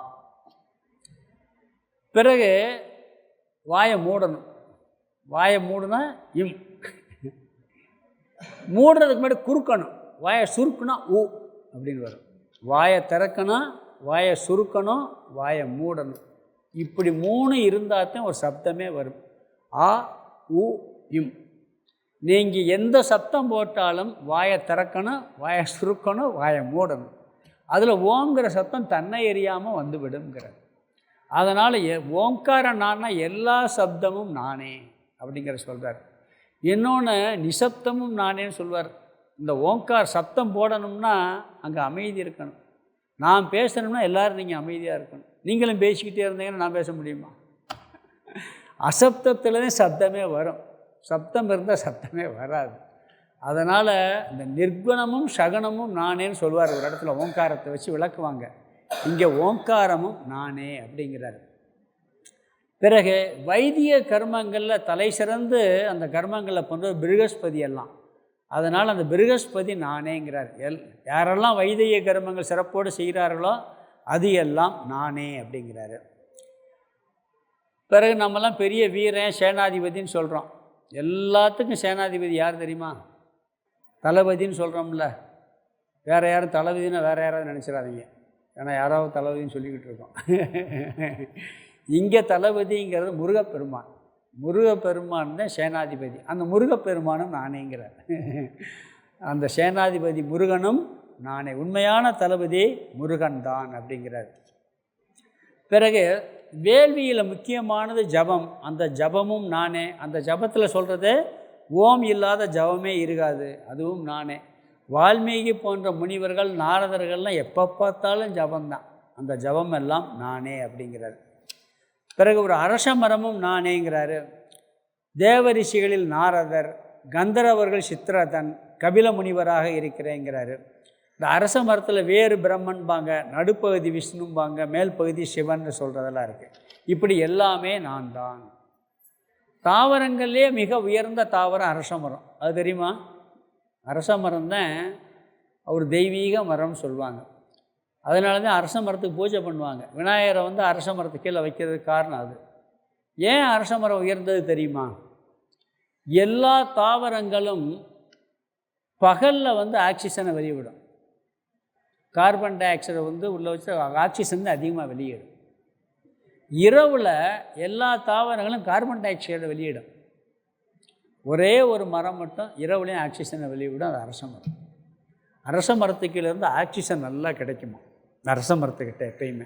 பிறகு வாயை மூடணும். வாயை மூடுனா இம். மூடுறதுக்கு முன்னாடி குறுக்கணும். வாயை சுருக்குனா ஊ அப்படின்னு வரும். வாயை திறக்கணும், வாயை சுருக்கணும், வாயை மூடணும். இப்படி 3 இருந்தால் தான் ஒரு சப்தமே வரும். ஆ உ இம். நீங்கள் எந்த சப்தம் போட்டாலும் வாயை திறக்கணும், வாயை சுருக்கணும், வாயை மூடணும். அதில் ஓங்கிற சத்தம் தன்னை எறியாமல் வந்து விடுங்கிறார். அதனால் ஓங்காரம் நான்னா எல்லா சப்தமும் நானே அப்படிங்கிற சொல்கிறார். இன்னொன்று நிசப்தமும் நானேன்னு சொல்வார். இந்த ஓங்கார் சப்தம் போடணும்னா அங்கே அமைதி இருக்கணும். நான் பேசணும்னா எல்லோரும் நீங்கள் அமைதியாக இருக்கணும். நீங்களும் பேசிக்கிட்டே இருந்தீங்கன்னா நான் பேச முடியுமா? அசப்தத்துலேயும் சப்தமே வரும். சப்தம் இருந்தால் சப்தமே வராது. அதனால் இந்த நிர்குணமும் சகுனமும் நானேன்னு சொல்வார். ஒரு இடத்துல ஓங்காரத்தை வச்சு விளக்குவாங்க. இங்கே ஓங்காரமும் நானே அப்படிங்கிறார். பிறகு வைத்திய கர்மங்களில் தலை சிறந்து அந்த கர்மங்களில் பண்ணுற பிருகஸ்பதி எல்லாம். அதனால் அந்த பிருகஸ்பதி நானேங்கிறார். யாரெல்லாம் வைத்திய கர்மங்கள் சிறப்போடு செய்கிறார்களோ அது எல்லாம் நானே அப்படிங்கிறாரு. பிறகு நம்மலாம் பெரிய வீரன் சேனாதிபதின்னு சொல்கிறோம். எல்லாத்துக்கும் சேனாதிபதி யார் தெரியுமா? தளபதின்னு சொல்கிறோம்ல. வேறு யாரும் தளபதினா வேறு யாராவது நினச்சிடாதீங்க. ஏன்னா யாராவது தளபதின்னு சொல்லிக்கிட்டு இருக்கோம். இங்கே தளபதிங்கிறது முருகப்பெருமான். முருகப்பெருமான் தான் சேனாதிபதி. அந்த முருகப்பெருமானும் நானேங்கிறார். அந்த சேனாதிபதி முருகனும் நானே. உண்மையான தளபதி முருகன் தான் அப்படிங்கிறார். பிறகு வேள்வியில் முக்கியமானது ஜபம். அந்த ஜபமும் நானே. அந்த ஜபத்தில் சொல்கிறது ஓம் இல்லாத ஜபமே இருக்காது, அதுவும் நானே. வால்மீகி போன்ற முனிவர்கள் நாரதர்கள்லாம் எப்போ பார்த்தாலும் ஜபம்தான். அந்த ஜபம் எல்லாம் நானே அப்படிங்கிறார். பிறகு ஒரு அரச மரமும் நானேங்கிறாரு. தேவரிஷிகளில் நாரதர், கந்தரவர்கள் சித்திரதன், கபில முனிவராக இருக்கிறேங்கிறாரு. இந்த அரச மரத்தில் வேறு பிரம்மன்பாங்க, நடுப்பகுதி விஷ்ணும்பாங்க, மேல் பகுதி சிவன் சொல்கிறதெல்லாம் இருக்குது. இப்படி எல்லாமே நான் தான். தாவரங்கள்லேயே மிக உயர்ந்த தாவரம் அரச மரம். அது தெரியுமா? அரச மரம் தான் ஒரு தெய்வீக மரம்னு சொல்லுவாங்க. அதனால தான் அரச மரத்துக்கு பூஜை பண்ணுவாங்க. விநாயகரை அரச மரத்துக்கு கீழே வைக்கிறதுக்கு காரணம் அது. ஏன் அரச மரம் உயர்ந்தது தெரியுமா? எல்லா தாவரங்களும் பகலில் ஆக்சிஜனை வெளியிடும். கார்பன் டை ஆக்சைடை உள்ளே வச்சு ஆக்சிஜன் அதிகமாக வெளியிடும். இரவில் எல்லா தாவரங்களும் கார்பன் டை ஆக்சைடை வெளியிடும். ஒரே ஒரு மரம் மட்டும் இரவுலேயும் ஆக்சிஜனை வெளியிடும். அது அரச மரம். அரச மரத்துக்கிலேருந்து ஆக்சிஜன் நல்லா கிடைக்குமா அரச மரத்துக்கிட்ட எப்பயுமே.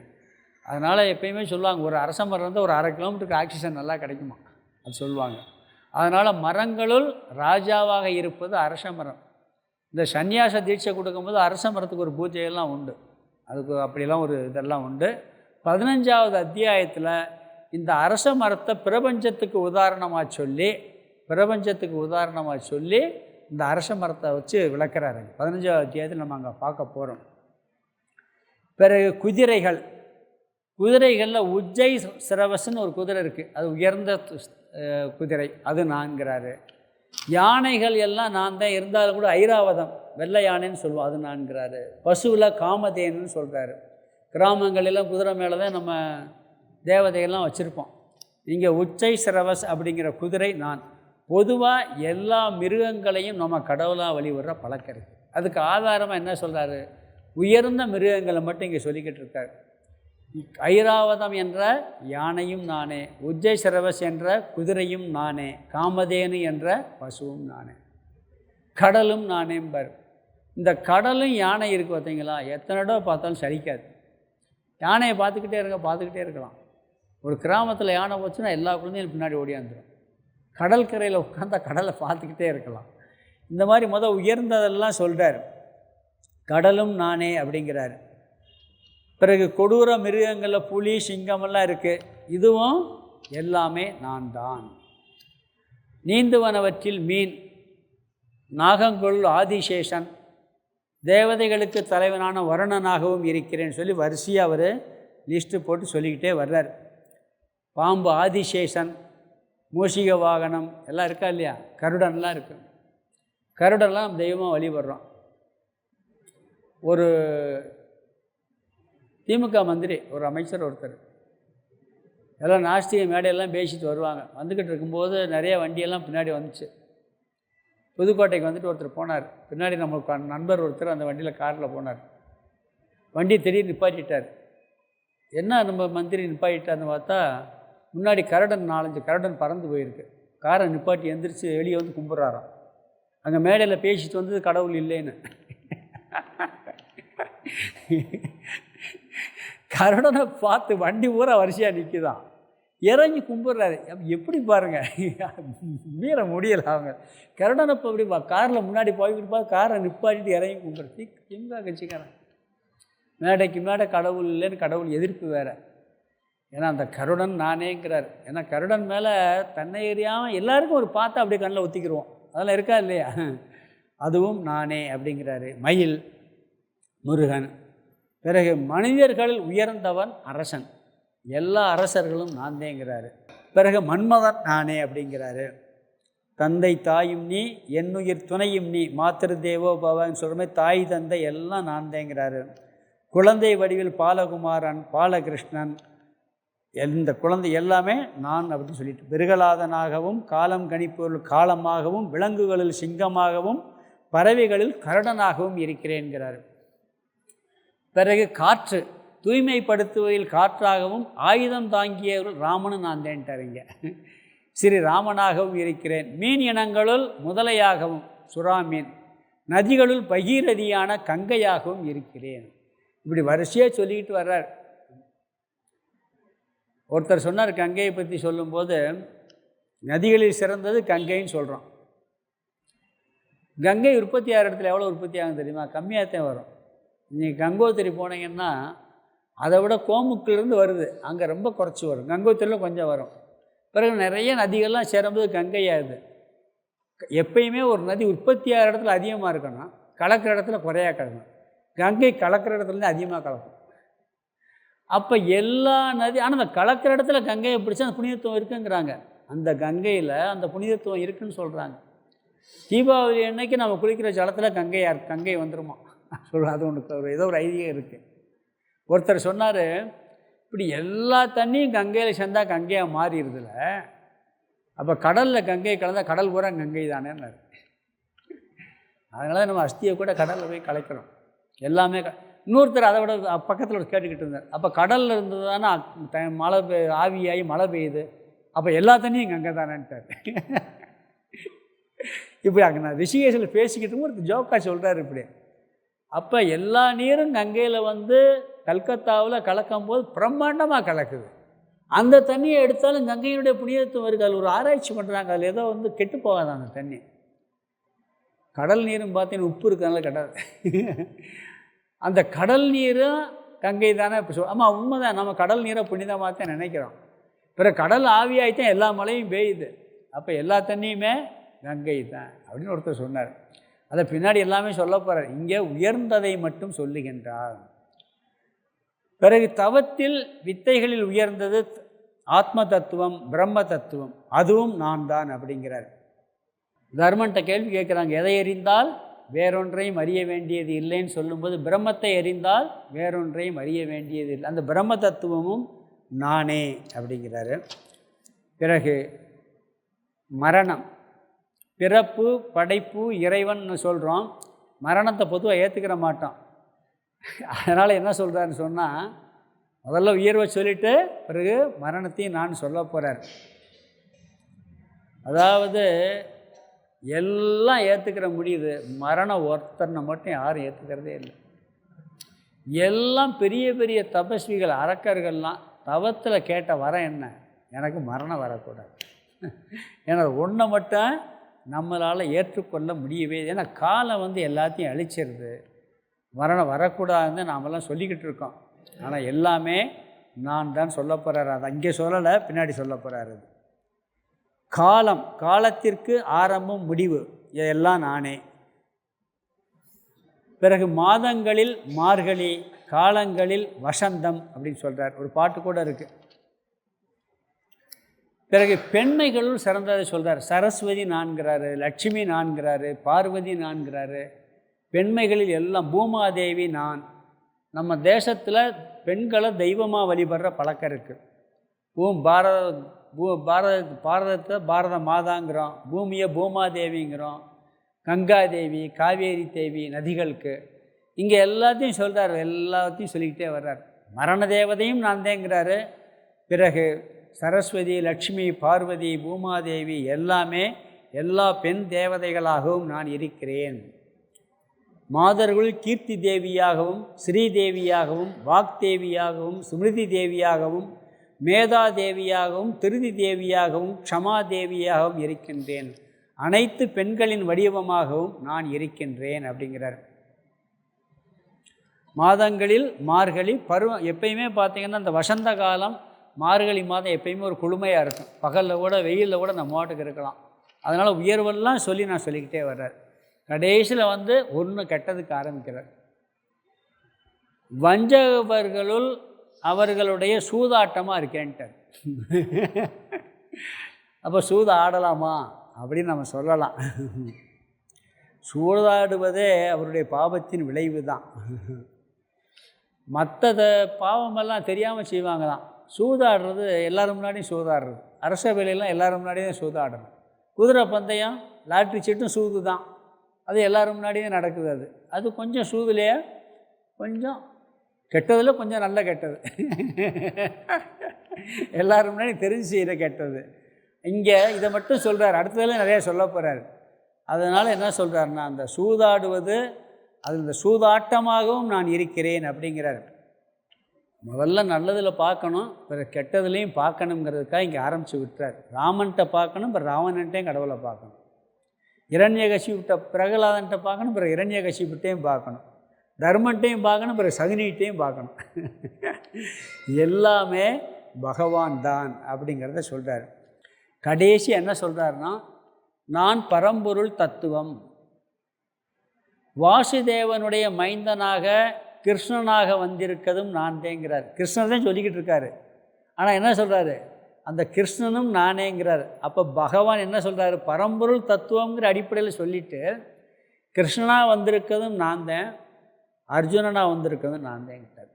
அதனால் எப்பயுமே சொல்லுவாங்க, ஒரு அரச மரம் ஒரு 1/2 கிலோமீட்டருக்கு ஆக்சிஜன் நல்லா கிடைக்குமா, அது சொல்லுவாங்க. அதனால் மரங்களுள் ராஜாவாக இருப்பது அரச மரம். இந்த சன்னியாச தீட்சை கொடுக்கும்போது அரச மரத்துக்கு ஒரு பூஜையெல்லாம் உண்டு. அதுக்கு அப்படிலாம் ஒரு இதெல்லாம் உண்டு. 15வது அத்தியாயத்தில் இந்த அரச மரத்தை பிரபஞ்சத்துக்கு உதாரணமாக சொல்லி இந்த அரச மரத்தை வச்சு விளக்குறாரு. 15வது அத்தியாயத்தில் நம்ம அங்கே பார்க்க போகிறோம். பிறகு குதிரைகளில் உஜ்ஜை சிரவஸ்ன்னு ஒரு குதிரை இருக்குது. அது உயர்ந்த குதிரை, அது நான்கிறாரு. யானைகள் எல்லாம் நான் தான், இருந்தாலும் கூட ஐராவதம் வெள்ளை யானைன்னு சொல்லுவோம், அது நான்கிறாரு. பசுவில் காமதேன்னு சொல்கிறாரு. கிராமங்களெல்லாம் குதிரை மேலே தான் நம்ம தேவதைகள்லாம் வச்சுருப்போம். இங்கே உச்சை சிரவஸ் அப்படிங்கிற குதிரை நான். பொதுவாக எல்லா மிருகங்களையும் நம்ம கடவுளாக வழிபடுற பழக்கம் இருக்குது. அதுக்கு ஆதாரமாக என்ன சொல்கிறாரு? உயர்ந்த மிருகங்களை மட்டும் இங்கே சொல்லிக்கிட்டு இருக்கார். ஐராவதம் என்ற யானையும் நானே, உஜ்ஜை சிரவஸ் என்ற குதிரையும் நானே, காமதேனு என்ற பசுவும் நானே, கடலும் நானேம்பார். இந்த கடலும் யானை இருக்குது பார்த்தீங்களா, எத்தனை தடவை பார்த்தாலும் சரிக்காது. யானையை பார்த்துக்கிட்டே இருக்கலாம். ஒரு கிராமத்தில் யானை போச்சுன்னா எல்லா குழந்தையும் பின்னாடி ஓடியாந்துடும். கடல் கரையில் உட்காந்தா கடலை பார்த்துக்கிட்டே இருக்கலாம். இந்த மாதிரி உயர்ந்ததெல்லாம் சொல்கிறார். கடலும் நானே அப்படிங்கிறார். பிறகு கொடூர மிருகங்களில் புலி சிங்கமெல்லாம் இருக்குது, இதுவும் எல்லாமே நான் தான். நீந்துவனவற்றில் மீன், நாகங்கொள் ஆதிசேஷன், தேவதைகளுக்கு தலைவனான வருணனாகவும் இருக்கிறேன்னு சொல்லி வரிசையாக அவர் லிஸ்ட்டு போட்டு சொல்லிக்கிட்டே வர்றார். பாம்பு ஆதிசேஷன், மூஷிக வாகனம் எல்லாம் இருக்கா இல்லையா, கருடன்லாம் இருக்குது. கருடெல்லாம் தெய்வமாக வழிபடுறோம். ஒரு திமுக மந்திரி, ஒரு அமைச்சர் ஒருத்தர், எல்லாம் நாஸ்திக மேடையெல்லாம் பேசிட்டு வருவாங்க. வந்துக்கிட்டு இருக்கும்போது நிறைய வண்டியெல்லாம் பின்னாடி வந்துச்சு. புதுக்கோட்டைக்கு வந்துட்டு ஒருத்தர் போனார். பின்னாடி நம்மளுக்கு நண்பர் ஒருத்தர் அந்த வண்டியில் காரில் போனார். வண்டி திடீர்னு நிப்பாட்டிட்டார். என்ன நம்ம மந்திரி நிப்பாட்டிட்டார்னு பார்த்தா, முன்னாடி கரடன் 4-5 கரடன் பறந்து போயிருக்கு. காரை நிப்பாட்டி எந்திரிச்சு வெளியே வந்து கும்பிட்றாராம். அங்கே மேடையில் பேசிட்டு வந்தது கடவுள் இல்லைன்னு. கரடனை பார்த்து வண்டி பூரா வரிசையாக நிற்குதான், இறங்கி கும்பிட்றாரு. எப்படி பாருங்கள், மீற முடியலை அவங்க. கருடனை இப்போ அப்படி காரில் முன்னாடி போய்கிட்டு காரை நிப்பாட்டிட்டு இறங்கி கும்பிட்றது. திமுக கட்சிக்காரன் மேடைக்கு மேடை கடவுள் இல்லைன்னு கடவுள் எதிர்ப்பு வேறு. ஏன்னா அந்த கருடன் நானேங்கிறார். ஏன்னா கருடன் மேலே தன்னை எறியாமல் எல்லாருக்கும் ஒரு பார்த்தா அப்படியே கண்ணில் ஒத்திக்கிடுவோம், அதெல்லாம் இருக்கா இல்லையா, அதுவும் நானே அப்படிங்கிறாரு. மயில் முருகன். பிறகு மனிதர்களில் உயர்ந்தவன் அரசன், எல்லா அரசர்களும் நான் தேங்கிறாரு. பிறகு மன்மதன் நானே அப்படிங்கிறாரு. தந்தை தாயும் நீ, என்னுயிர் துணையும் நீ, மாத்திரு தேவோ பவன்னு சொல்கிற மாதிரி தாய் தந்தை எல்லாம் நான் தேங்கிறாரு. குழந்தை வடிவில் பாலகுமாரன், பாலகிருஷ்ணன், இந்த குழந்தை எல்லாமே நான் அப்படின்னு சொல்லிட்டு, பிருகலாதனாகவும் காலம் கணிப்பொருள் காலமாகவும் விலங்குகளில் சிங்கமாகவும் பறவைகளில் கருடனாகவும் இருக்கிறேன்கிறார். பிறகு காற்று, தூய்மைப்படுத்துவதில் காற்றாகவும் ஆயுதம் தாங்கியவர்கள் ராமனு நான் தேன்ட்டாருங்க. ஸ்ரீ ராமனாகவும் இருக்கிறேன். மீன் இனங்களுள் முதலையாகவும் சுறா மீன், நதிகளுள் பகீரதியான கங்கையாகவும் இருக்கிறேன். இப்படி வரிசையாக சொல்லிக்கிட்டு வர்றார். ஒருத்தர் சொன்னார், கங்கையை பற்றி சொல்லும்போது நதிகளில் சிறந்தது கங்கைன்னு சொல்கிறோம். கங்கை உற்பத்தி ஆகிற இடத்துல எவ்வளோ உற்பத்தி ஆகும் தெரியுமா? கம்மியாகத்தான் வரும். நீங்கள் கங்கோத்திரி போனீங்கன்னா அதை விட கோமுக்கிலிருந்து வருது, அங்கே ரொம்ப குறைச்சி வரும். கங்கோத்திரியில் கொஞ்சம் வரும். பிறகு நிறைய நதிகள்லாம் சேரும்போது கங்கையாகுது. எப்பயுமே ஒரு நதி உற்பத்தி ஆகிற இடத்துல அதிகமாக இருக்கணும், கலக்கிற இடத்துல குறையாக கிடக்கணும். கங்கை கலக்கிற இடத்துலேருந்து அதிகமாக கலக்கும். அப்போ எல்லா நதி, ஆனால் அந்த கலக்கிற இடத்துல கங்கையை பிடிச்சா அந்த புனிதத்துவம் இருக்குங்கிறாங்க. அந்த கங்கையில் அந்த புனிதத்துவம் இருக்குதுன்னு சொல்கிறாங்க. தீபாவளி அன்னைக்கு நம்ம குளிக்கிற ஜலத்தில் கங்கை வந்துடுமா அது ஒன்று ஏதோ ஒரு ஐதீகம் இருக்குது. ஒருத்தர் சொன்னார், இப்படி எல்லா தண்ணியும் கங்கையில் சேர்ந்தால் கங்கையாக மாறிடுதுல, அப்போ கடலில் கங்கை கலந்தால் கடல் பூரா கங்கை தானேன்னாரு. அதனால நம்ம அஸ்தியை கூட கடலில் போய் கலைக்கிறோம் எல்லாமே. இன்னொருத்தர் அதை விட பக்கத்தில் கேட்டுக்கிட்டு இருந்தார், அப்போ கடலில் இருந்தது தானே மழை ஆவியாகி மழை பெய்யுது, அப்போ எல்லா தண்ணியும் கங்கை தானேன்ட்டார். இப்படி அங்கே நான் ரிஷிகேஷில் பேசிக்கிட்டு ஒரு ஜோக்கா சொல்கிறார் இப்படி. அப்போ எல்லா நீரும் கங்கையில் வந்து கல்கத்தாவில் கலக்கும் போது பிரம்மாண்டமாக கலக்குது. அந்த தண்ணியை எடுத்தாலும் கங்கையினுடைய புனிதத்துவம் இருக்குது. அதில் ஒரு ஆராய்ச்சி பண்ணுறாங்க, அதில் ஏதோ வந்து கெட்டு போகாது அந்த தண்ணி. கடல் நீரும் பார்த்தீங்கன்னா உப்பு இருக்கிறதுனால கிடையாது. அந்த கடல் நீரும் கங்கை தானே இப்போ ஆமாம் உண்மைதான். நம்ம கடல் நீரை புனிதமாக தான் நினைக்கிறோம். பிறகு கடல் ஆவியாகித்தான் எல்லா மழையும் பெய்யுது. அப்போ எல்லா தண்ணியுமே கங்கை தான் அப்படின்னு ஒருத்தர் சொன்னார். அதை பின்னாடி எல்லாமே சொல்ல போகிறார். இங்கே உயர்ந்ததை மட்டும் சொல்லுகின்றார். பிறகு தவத்தில் வித்தைகளில் உயர்ந்தது ஆத்ம தத்துவம், பிரம்ம தத்துவம், அதுவும் நான் தான் அப்படிங்கிறார். தர்மன்ட்ட கேள்வி கேட்குறாங்க, எதை அறிந்தால் வேறொன்றையும் அறிய வேண்டியது இல்லைன்னு சொல்லும்போது, பிரம்மத்தை அறிந்தால் வேறொன்றையும் அறிய வேண்டியது இல்லை, அந்த பிரம்ம தத்துவமும் நானே அப்படிங்கிறாரு. பிறகு மரணம், பிறப்பு, படைப்பு, இறைவன் சொல்கிறோம். மரணத்தை பொதுவாக ஏற்றுக்கிற மாட்டோம். அதனால் என்ன சொல்கிறாருன்னு சொன்னால், முதல்ல உயர்வை சொல்லிவிட்டு பிறகு மரணத்தையும் நான் சொல்ல போகிறார். அதாவது எல்லாம் ஏற்றுக்கிற முடியுது, மரணம் ஒருத்தனை மட்டும் யாரும் ஏற்றுக்கிறதே இல்லை. எல்லாம் பெரிய பெரிய தபஸ்விகள் அரக்கர்கள்லாம் தவத்தில் கேட்ட வரம் என்ன, எனக்கு மரணம் வரக்கூடாது. ஏன்னா ஒன்றை மட்டும் நம்மளால் ஏற்றுக்கொள்ள முடியவே, ஏன்னா காலம் வந்து எல்லாத்தையும் அழிச்சிருது. மரணம் வரக்கூடாதுன்னு நாமெல்லாம் சொல்லிக்கிட்டு இருக்கோம். ஆனால் எல்லாமே நான் தான் சொல்ல போகிறார். அது அங்கே சொல்லலை, பின்னாடி சொல்ல போகிறார். அது காலம், காலத்திற்கு ஆரம்பம் முடிவு இதெல்லாம் நானே. பிறகு மாதங்களில் மார்கழி, காலங்களில் வசந்தம் அப்படின்னு சொல்கிறார். ஒரு பாட்டு கூட இருக்குது. பிறகு பெண்மைகளுள் சிறந்ததை சொல்கிறார். சரஸ்வதி நான்கிறாரு, லட்சுமி நான்கிறாரு, பார்வதி நான்கிறாரு. பெண்மைகளில் எல்லாம் பூமாதேவி நான். நம்ம தேசத்தில் பெண்களை தெய்வமாக வழிபடுற பழக்கம் இருக்குது. பாரதத்தை பாரத மாதாங்கிறோம், பூமியை பூமாதேவிங்கிறோம், கங்காதேவி, காவேரி தேவி நதிகளுக்கு. இங்கே எல்லாத்தையும் சொல்கிறார், எல்லாத்தையும் சொல்லிக்கிட்டே வர்றார். மரண தேவதையும் நான் தேங்கிறாரு. பிறகு சரஸ்வதி, லக்ஷ்மி, பார்வதி, பூமாதேவி எல்லாமே எல்லா பெண் தேவதைகளாகவும் நான் இருக்கிறேன். மாதர்கள் கீர்த்தி தேவியாகவும், ஸ்ரீதேவியாகவும், வாக்தேவியாகவும், ஸ்மிருதி தேவியாகவும், மேதா தேவியாகவும், திருதி தேவியாகவும், க்ஷமா தேவியாகவும் இருக்கின்றேன். அனைத்து பெண்களின் வடிவமாகவும் நான் இருக்கின்றேன் அப்படிங்கிறார். மாதங்களில் மார்கழி பருவம். எப்பயுமே பார்த்திங்கன்னா இந்த வசந்த காலம் மார்கழி மாதம் எப்பயுமே ஒரு குளுமையாக இருக்கும். பகலில் கூட வெயிலில் கூட நம்ம மாட்டுக்கு இருக்கலாம். அதனால் உயர்வெல்லாம் சொல்லி நான் சொல்லிக்கிட்டே வர்றார். கடைசியில் வந்து ஒன்று கெட்டதுக்கு ஆரம்பிக்கிறார். வஞ்சகர்களுள் அவர்களுடைய சூதாட்டமாக இருக்கேன்ட்டார். அப்போ சூது ஆடலாமா அப்படின்னு நம்ம சொல்லலாம். சூதாடுவதே அவருடைய பாவத்தின் விளைவு தான். மற்ற பாவமெல்லாம் தெரியாமல் செய்வாங்க தான். சூதாடுறது எல்லோரும் முன்னாடியும் சூதாடுறது. அரச வேலையெல்லாம் எல்லோரும் முன்னாடியும் சூதாடணும். குதிரை பந்தயம், லாட்ரி சீட்டும் சூது தான். அது எல்லோரும் முன்னாடியும் நடக்குது. அது கொஞ்சம் சூதுலையே கொஞ்சம் கெட்டதில் கொஞ்சம் நல்ல கெட்டது. எல்லோரும் முன்னாடி தெரிஞ்சு செய்கிற கெட்டது. இங்கே இதை மட்டும் சொல்கிறார். அடுத்ததில் நிறையா சொல்ல போகிறார். அதனால் என்ன சொல்கிறாருன்னா, அந்த சூதாடுவது அது இந்த சூதாட்டமாகவும் நான் இருக்கிறேன் அப்படிங்கிறார். முதல்ல நல்லதில் பார்க்கணும், பிறகு கெட்டதுலேயும் பார்க்கணுங்கிறதுக்காக இங்கே ஆரம்பித்து விட்டுறார். ராமன்கிட்ட பார்க்கணும், பிறகு ராவணன்ட்டையும் கடவுளை பார்க்கணும். இரண்யகசிபுட்ட பிரகலாதன்ட்ட பார்க்கணும், பிறகு இரண்யகசிபுட்டையும் பார்க்கணும். தர்மன்ட்டையும் பார்க்கணும், பிறகு சகுனிகிட்டையும் பார்க்கணும். எல்லாமே பகவான் தான் அப்படிங்கிறத சொல்கிறார். கடைசி என்ன சொல்கிறாருன்னா, நான் பரம்பொருள் தத்துவம். வாசுதேவனுடைய மைந்தனாக கிருஷ்ணனாக வந்திருக்கதும் நான் தேங்கிறார். கிருஷ்ணன் தான் சொல்லிக்கிட்டு இருக்காரு. ஆனால் என்ன சொல்கிறாரு, அந்த கிருஷ்ணனும் நானேங்கிறார். அப்போ பகவான் என்ன சொல்கிறாரு, பரம்பொருள் தத்துவங்கிற அடிப்படையில் சொல்லிவிட்டு கிருஷ்ணனாக வந்திருக்கதும் நான் தான், அர்ஜுனனாக வந்திருக்கதும் நான் தேங்கிறார்.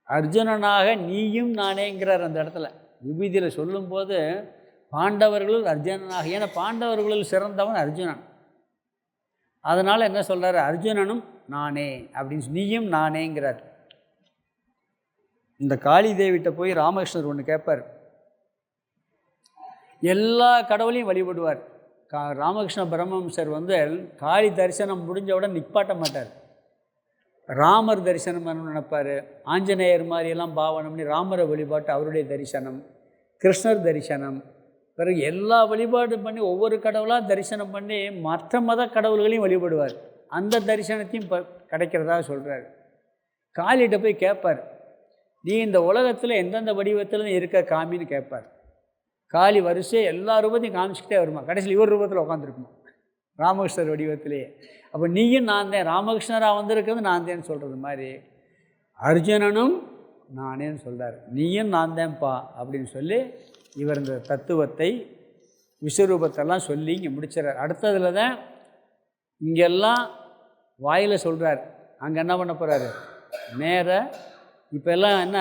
அர்ஜுனனாக நீயும் நானேங்கிறார். அந்த இடத்துல விபூதியில் சொல்லும்போது பாண்டவர்களுள் அர்ஜுனனாக, ஏன்னா பாண்டவர்களுள் சிறந்தவன் அர்ஜுனன். அதனால் என்ன சொல்கிறார், அர்ஜுனனும் நானே அப்படின்னு, நீயும் நானேங்கிறார். இந்த காளி தேவிட்ட போய் ராமகிருஷ்ணர் ஒன்று கேட்பார். எல்லா கடவுளையும் வழிபடுவார். ராமகிருஷ்ண பரமஹம்சர் வந்து காளி தரிசனம் முடிஞ்சவுடன் நிப்பாட்ட மாட்டார். ராமர் தரிசனம் நினைப்பார். ஆஞ்சநேயர் மாதிரியெல்லாம் பாவனம் பண்ணி ராமரை வழிபாட்டு அவருடைய தரிசனம், கிருஷ்ணர் தரிசனம், பிறகு எல்லா வழிபாடு பண்ணி ஒவ்வொரு கடவுளாக தரிசனம் பண்ணி மற்ற மத கடவுள்களையும் வழிபடுவார். அந்த தரிசனத்தையும் கிடைக்கிறதா சொல்கிறார். காளிகிட்ட போய் கேட்பார், நீ இந்த உலகத்தில் எந்தெந்த வடிவத்தில் இருக்க காமின்னு கேட்பார். காளி வரிசையை எல்லா ரூபத்தையும் காமிச்சிக்கிட்டே வருமா. கடைசியில் இவர் ரூபத்தில் உட்காந்துருக்குமா, ராமகிருஷ்ணர் வடிவத்திலேயே. அப்போ நீயும் நான் தான், ராமகிருஷ்ணராக வந்திருக்கிறது நான் தேன்னு சொல்கிறது மாதிரி அர்ஜுனனும் நானேன்னு சொல்கிறார். நீயும் நான் தான்ப்பா அப்படின்னு சொல்லி இவர் இந்த தத்துவத்தை விஸ்வரூபத்தெல்லாம் சொல்லி இங்கே முடிச்சிடறார். அடுத்ததில் தான் இங்கெல்லாம் வாயில் சொல்கிறார். அங்கே என்ன பண்ண போகிறாரு, நேர இப்போ எல்லாம் என்ன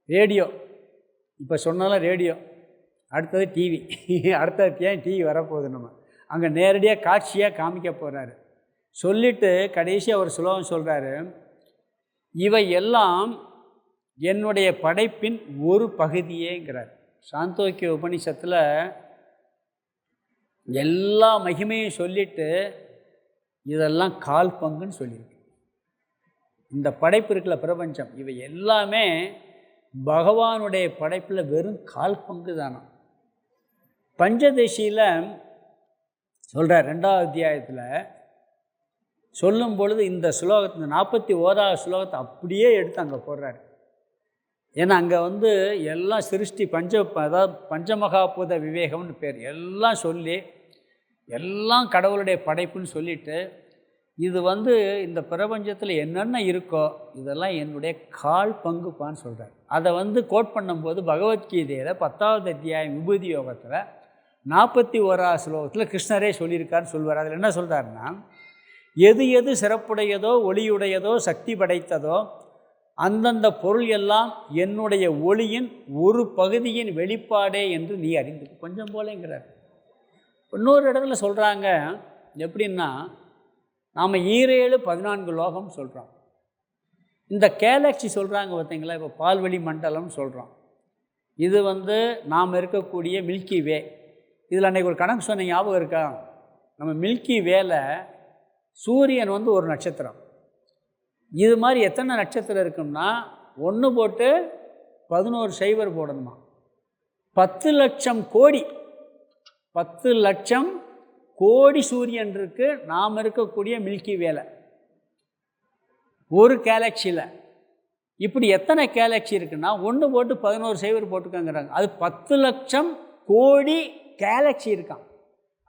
ரேடியோ, இப்போ சொன்னாலும் ரேடியோ, அடுத்தது டிவி, அடுத்தது ஏன் டிவி வரப்போகுது, நம்ம அங்கே நேரடியாக காட்சியாக காமிக்க போகிறாரு. சொல்லிவிட்டு கடைசியாக ஒரு சுலோகம் சொல்கிறாரு, இவை எல்லாம் என்னுடைய படைப்பின் ஒரு பகுதியேங்கிறார். சாந்தோக்கிய உபனிஷத்தில் எல்லா மகிமையும் சொல்லிவிட்டு இதெல்லாம் கால் பங்குன்னு சொல்லியிருக்கு. இந்த படைப்பு இருக்குல்ல பிரபஞ்சம், இவை எல்லாமே பகவானுடைய படைப்பில் வெறும் கால் பங்கு தானா. பஞ்சதசியில் சொல்கிறார் 2வது அத்தியாயத்தில் சொல்லும் பொழுது இந்த ஸ்லோகத்தை, இந்த 41வது ஸ்லோகத்தை அப்படியே எடுத்து அங்கே போடுறார். ஏன்னா அங்கே எல்லாம் சிருஷ்டி அதாவது பஞ்சமகாபூத விவேகம்னு பேர் எல்லாம் சொல்லி எல்லாம் கடவுளுடைய படைப்புன்னு சொல்லிவிட்டு, இது இந்த பிரபஞ்சத்தில் என்னென்ன இருக்கோ இதெல்லாம் என்னுடைய கால் பங்குப்பான்னு சொல்கிறார். அதை கோட் பண்ணும்போது பகவத்கீதையில் 10வது அத்தியாயம் விபூதி யோகத்தில் 41வது ஸ்லோகத்தில் கிருஷ்ணரே சொல்லியிருக்காருன்னு சொல்வார். அதில் என்ன சொல்கிறாருன்னா, எது எது சிறப்புடையதோ ஒளியுடையதோ சக்தி படைத்ததோ அந்தந்த பொருள் எல்லாம் என்னுடைய ஒளியின் ஒரு பகுதியின் வெளிப்பாடே என்று நீ அறிந்து கொஞ்சம் போலேங்கிறார். இன்னொரு இடத்துல சொல்கிறாங்க, எப்படின்னா நாம் 14 லோகம் சொல்கிறோம். இந்த கேலக்சி சொல்கிறாங்க பார்த்தீங்களா, இப்போ பால்வெளி மண்டலம்னு சொல்கிறோம். இது நாம் இருக்கக்கூடிய மில்கி வே. இதில் அன்றைக்கி ஒரு கணக்கு சொன்ன ஞாபகம் இருக்கா? நம்ம மில்கி வேல சூரியன் ஒரு நட்சத்திரம். இது மாதிரி எத்தனை நட்சத்திரம் இருக்குன்னா 1 போட்டு 11 சைவர் போடணுமா. 10 லட்சம் கோடி 10 லட்சம் கோடி சூரியன் இருக்குது நாம் இருக்கக்கூடிய மில்கி வேல ஒரு கேலக்சியில். இப்படி எத்தனை கேலக்சி இருக்குன்னா 1 போட்டு 11 சைவர் போட்டுக்கங்கிறாங்க. அது 10 லட்சம் கோடி கேலக்சி இருக்கான்.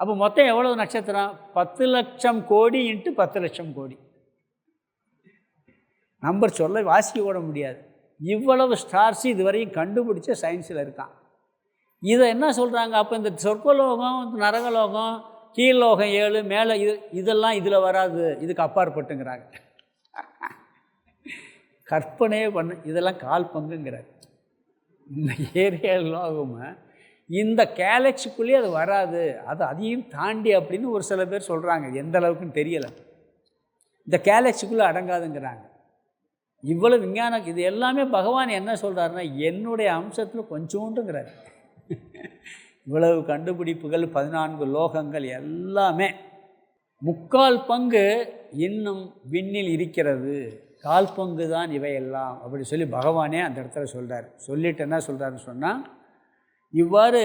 அப்போ மொத்தம் எவ்வளவு நட்சத்திரம்? 10 லட்சம் கோடி இன்ட்டு 10 லட்சம் கோடி. நம்பர் சொல்ல வாசிக்க கூட முடியாது. இவ்வளவு ஸ்டார்ஸ் இதுவரையும் கண்டுபிடிச்ச சயின்ஸில் இருக்கான். இதை என்ன சொல்கிறாங்க, அப்போ இந்த சொர்க்கலோகம், நரகலோகம், கீழ்லோகம் 7 மேலே இதெல்லாம் இதில் வராது, இதுக்கு அப்பாற்பட்டுங்கிறாங்க. கற்பனையே இதெல்லாம் கால் பங்குங்கிறார். இந்த ஏரியா லோகமாக இந்த கேலக்சிக்குள்ளேயே அது வராது, அது அதையும் தாண்டி அப்படின்னு ஒரு சில பேர் சொல்கிறாங்க. எந்த அளவுக்குன்னு தெரியலை. இந்த கேலக்சிக்குள்ளே அடங்காதுங்கிறாங்க. இவ்வளோ விஞ்ஞானம் இது எல்லாமே பகவான் என்ன சொல்கிறாருன்னா, என்னுடைய அம்சத்தில் கொஞ்சோண்டுங்கிறார். இவ்வளவு கண்டுபிடிப்புகள் 14 லோகங்கள் எல்லாமே 3/4 பங்கு இன்னும் விண்ணில் இருக்கிறது, 1/4 பங்கு தான் இவையெல்லாம் அப்படி சொல்லி பகவானே அந்த இடத்துல சொல்கிறார். சொல்லிட்டு என்ன சொல்கிறாருன்னு சொன்னால், இவ்வாறு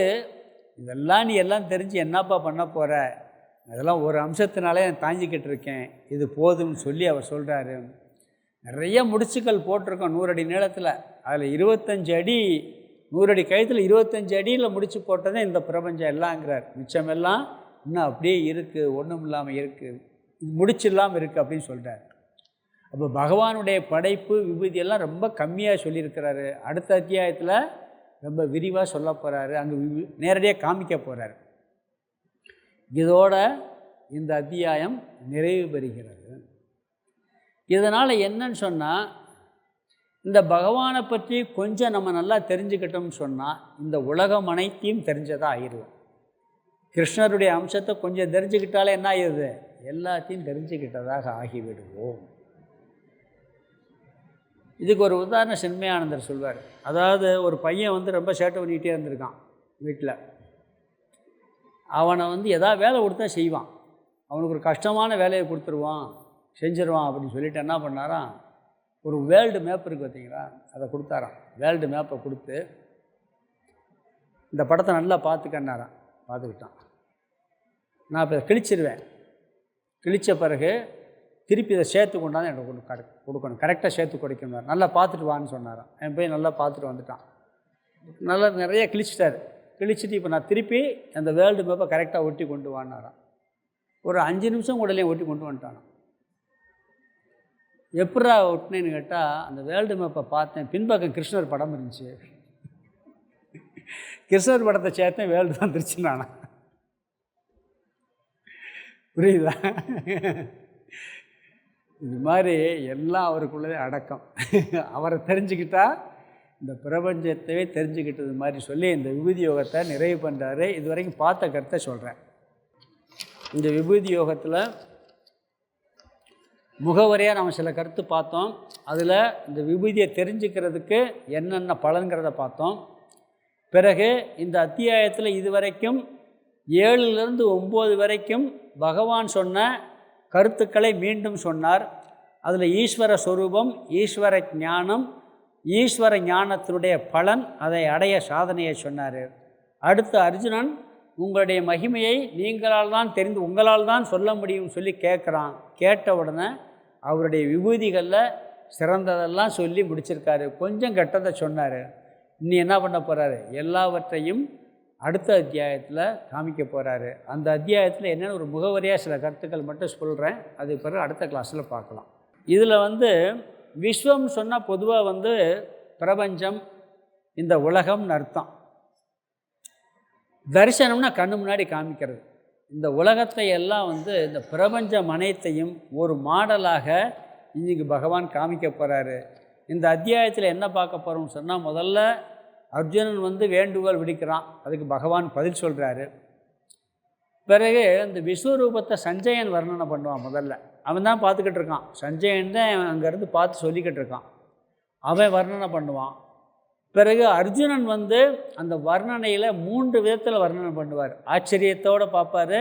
இதெல்லாம் நீ எல்லாம் தெரிஞ்சு என்னப்பா பண்ண போகிற, அதெல்லாம் ஒரு அம்சத்தினாலே நான் தாங்கிக்கிட்டு இருக்கேன், இது போதும்னு சொல்லி அவர் சொல்கிறாரு. நிறைய முடிச்சுக்கள் போட்டிருக்கோம் 100 அடி நீளத்தில். அதில் 25 அடி 100 அடி கயத்தில் 25 அடியில் முடிச்சு போட்டதே இந்த பிரபஞ்சம் எல்லாங்கிறார். மிச்சமெல்லாம் இன்னும் அப்படியே இருக்குது, ஒன்றும் இல்லாமல் இருக்குது, முடிச்சு இல்லாமல் இருக்குது அப்படின்னு சொல்கிறார். அப்போ பகவானுடைய படைப்பு விபூதியெல்லாம் ரொம்ப கம்மியாக சொல்லியிருக்கிறாரு. அடுத்த அத்தியாயத்தில் ரொம்ப விரிவாக சொல்ல போகிறாரு, அங்கே நேரடியாக காமிக்க போகிறாரு. இதோட இந்த அத்தியாயம் நிறைவு பெறுகிறது. இதனால் என்னன்னு சொன்னால், இந்த பகவானை பற்றி கொஞ்சம் நம்ம நல்லா தெரிஞ்சுக்கிட்டோம்னு சொன்னால் இந்த உலகம் அனைத்தையும் தெரிஞ்சதாக ஆயிடுவோம். கிருஷ்ணருடைய அம்சத்தை கொஞ்சம் தெரிஞ்சுக்கிட்டாலே என்ன ஆயிடுது, எல்லாத்தையும் தெரிஞ்சுக்கிட்டதாக ஆகிவிடுவோம். இதுக்கு ஒரு உதாரணம் சின்மயானந்தர் சொல்வார். அதாவது ஒரு பையன் ரொம்ப சேட்டை பண்ணிக்கிட்டே இருந்திருக்கான் வீட்டில். அவனை எதாவது வேலை கொடுத்தா செய்வான், அவனுக்கு ஒரு கஷ்டமான வேலையை கொடுத்துருவான், செஞ்சிருவான் அப்படின்னு சொல்லிட்டு என்ன பண்ணாராம், ஒரு வேர்ல்டு மேப் இருக்குது பார்த்தீங்களா, அதை கொடுத்தாராம். வேர்ல்டு மேப்பை கொடுத்து இந்த படத்தை நல்லா பார்த்துக்கன்னாரான். பார்த்துக்கிட்டான். நான் இப்போ கிழிச்சிருவேன், கிழித்த பிறகு திருப்பி இதை சேர்த்து கொண்டாந்து எனக்கு கொடுக்கணும், கரெக்டாக சேர்த்து கொடுக்கணும், நல்லா பார்த்துட்டு வான்னு சொன்னாரான். என் போய் நல்லா பார்த்துட்டு வந்துட்டான். நல்லா நிறைய கிழிச்சிட்டார். கிழிச்சிட்டு இப்போ நான் திருப்பி அந்த வேர்ல்டு மேப்பை கரெக்டாக ஒட்டி கொண்டு வான்னாரான். ஒரு 5 நிமிஷம் உடலையும் ஒட்டி கொண்டு வந்துட்டானான். எப்படா ஒட்டினேன்னு கேட்டால், அந்த வேர்ல்டு மேப்பை பார்த்தேன், பின்பக்கம் கிருஷ்ணர் படம் இருந்துச்சு, கிருஷ்ணர் படத்தை சேர்த்தேன், வேர்ல்டு தான் வந்துருச்சு. நானா புரியுதா? இது மாதிரி எல்லாம் அவருக்குள்ளதே அடக்கம். அவரை தெரிஞ்சுக்கிட்டா இந்த பிரபஞ்சத்தையே தெரிஞ்சுக்கிட்டது மாதிரி சொல்லி இந்த விபூதி யோகத்தை நிறைவு பண்ணுறாரு. இது வரைக்கும் பார்த்த கருத்தை சொல்கிறேன். இந்த விபூதி யோகத்தில் முகவரியாக நம்ம சில கருத்து பார்த்தோம். அதில் இந்த விபூதியை தெரிஞ்சுக்கிறதுக்கு என்னென்ன பலன்கிறத பார்த்தோம். பிறகு இந்த அத்தியாயத்தில் இதுவரைக்கும் 7லிருந்து 9 வரைக்கும் பகவான் சொன்ன கருத்துக்களை மீண்டும் சொன்னார். அதில் ஈஸ்வர சொரூபம், ஈஸ்வர ஞானம், ஈஸ்வர ஞானத்தினுடைய பலன், அதை அடைய சாதனையை சொன்னார். அடுத்து அர்ஜுனன் உங்களுடைய மகிமையை நீங்களால் தான் உங்களால் தான் சொல்ல முடியும்னு சொல்லி கேட்குறான். கேட்ட உடனே அவருடைய விபூதிகளில் சிறந்ததெல்லாம் சொல்லி முடிச்சிருக்காரு. கொஞ்சம் கெட்டதை சொன்னார். இன்னி என்ன பண்ண போகிறாரு? எல்லாவற்றையும் அடுத்த அத்தியாயத்தில் காமிக்க போகிறாரு. அந்த அத்தியாயத்தில் என்னென்னு ஒரு முகவரியாக சில கருத்துக்கள் மட்டும் சொல்கிறேன். அது பிறகு அடுத்த கிளாஸில் பார்க்கலாம். இதில் விஸ்வம் சொன்னால் பொதுவாக பிரபஞ்சம், இந்த உலகம்னு அர்த்தம். தரிசனம்னா கண்ணு முன்னாடி காமிக்கிறது. இந்த உலகத்தை எல்லாம் இந்த பிரபஞ்சம் அனைத்தையும் ஒரு மாடலாக இன்றைக்கி பகவான் காமிக்க போகிறாரு. இந்த அத்தியாயத்தில் என்ன பார்க்க போகிறோம்னு சொன்னால், முதல்ல அர்ஜுனன் வேண்டுகோள் விடுக்கிறான். அதுக்கு பகவான் பதில் சொல்கிறாரு. பிறகு இந்த விஸ்வரூபத்தை சஞ்சயன் வர்ணனை பண்ணுவான். முதல்ல அவன் தான் பார்த்துக்கிட்டு இருக்கான். சஞ்சயன் தான் அங்கேருந்து பார்த்து சொல்லிக்கிட்டு இருக்கான். அவன் வர்ணனை பண்ணுவான். பிறகு அர்ஜுனன் அந்த வர்ணனையில் 3 விதத்தில் வர்ணனை பண்ணுவார். ஆச்சரியத்தோடு பார்ப்பார்,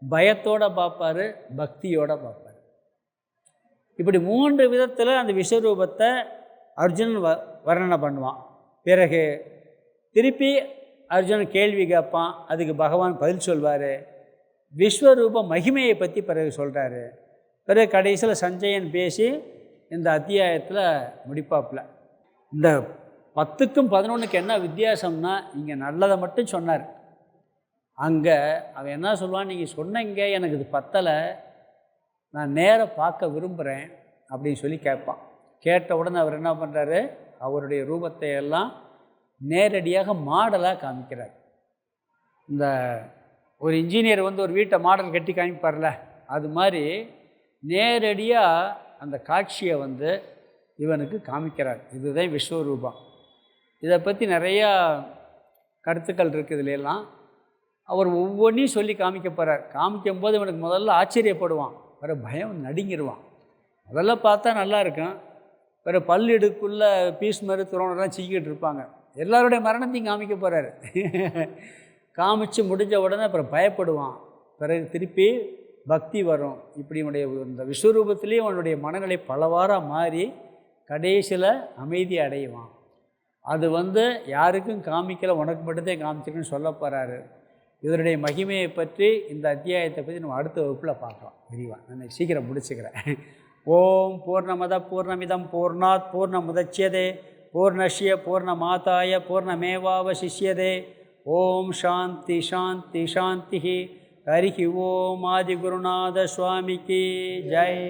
பயத்தோடு பார்ப்பார், பக்தியோடு பார்ப்பார். இப்படி 3 விதத்தில் அந்த விஸ்வரூபத்தை அர்ஜுனன் வர்ணனை பண்ணுவான். பிறகு திருப்பி அர்ஜுனன் கேள்வி கேட்பான். அதுக்கு பகவான் பதில் சொல்வார். விஸ்வரூப மகிமையை பற்றி பிறகு சொல்கிறாரு. பிறகு கடைசியில் சஞ்சயன் பேசி இந்த அத்தியாயத்தில் முடிப்பாப்பில். இந்த 10க்கும் 11க்கு என்ன வித்தியாசம்னா, இங்கே நல்லதை மட்டும் சொன்னார். அங்கே அவன் என்ன சொல்லுவான், நீங்கள் சொன்னீங்க எனக்கு இது பத்தலை, நான் நேராக பார்க்க விரும்புகிறேன் அப்படின்னு சொல்லி கேட்பான். கேட்ட உடனே அவர் என்ன பண்ணுறாரு, அவருடைய ரூபத்தை எல்லாம் நேரடியாக மாடலாக காமிக்கிறார். இந்த ஒரு இன்ஜினியர் ஒரு வீட்டை மாடல் கட்டி காமிப்பார்ல, அது மாதிரி நேரடியாக அந்த காட்சியை இவனுக்கு காமிக்கிறார். இதுதான் விஸ்வரூபம். இதை பற்றி நிறையா கருத்துக்கள் இருக்குது. இதுலாம் அவர் ஒவ்வொன்றையும் சொல்லி காமிக்க போகிறார். காமிக்கும்போது இவனுக்கு முதல்ல ஆச்சரியப்படுவான், வேறு பயம் நடுங்கிடுவான். முதல்ல பார்த்தா நல்லா இருக்கும். வேறு பல்லிடுக்குள்ளே பீஸ் மாதிரி துறவனெல்லாம் சிக்கிட்டு இருப்பாங்க. எல்லாருடைய மரணத்தையும் காமிக்க போகிறாரு. காமிச்சு முடிஞ்ச உடனே அப்புறம் பயப்படுவான். பிறகு திருப்பி பக்தி வரும். இப்படி இந்த விஸ்வரூபத்திலேயே அவனுடைய மனநிலை பலவாறாக மாறி கடைசியில் அமைதி அடைவான். அது யாருக்கும் காமிக்கலை, உனக்கு மட்டும்தான் காமிச்சிருக்குன்னு சொல்ல போகிறாரு. இதனுடைய மகிமையை பற்றி இந்த அத்தியாயத்தை பற்றி நம்ம அடுத்த வகுப்பில் பார்க்கலாம் விரிவாக. நான் சீக்கிரம் முடிச்சுக்கிறேன். ஓம் பூர்ணமத பூர்ணமிதம் பூர்ணாத் பூர்ணமுதட்சியதே பூர்ணஸ்ய பூர்ணமாதாய பூர்ணமேவாவசிஷ்யதே. ஓம் சாந்தி சாந்தி சாந்தி. ஹரி ஓம். ஆதிகுருநாத சுவாமிக்கு ஜெய்.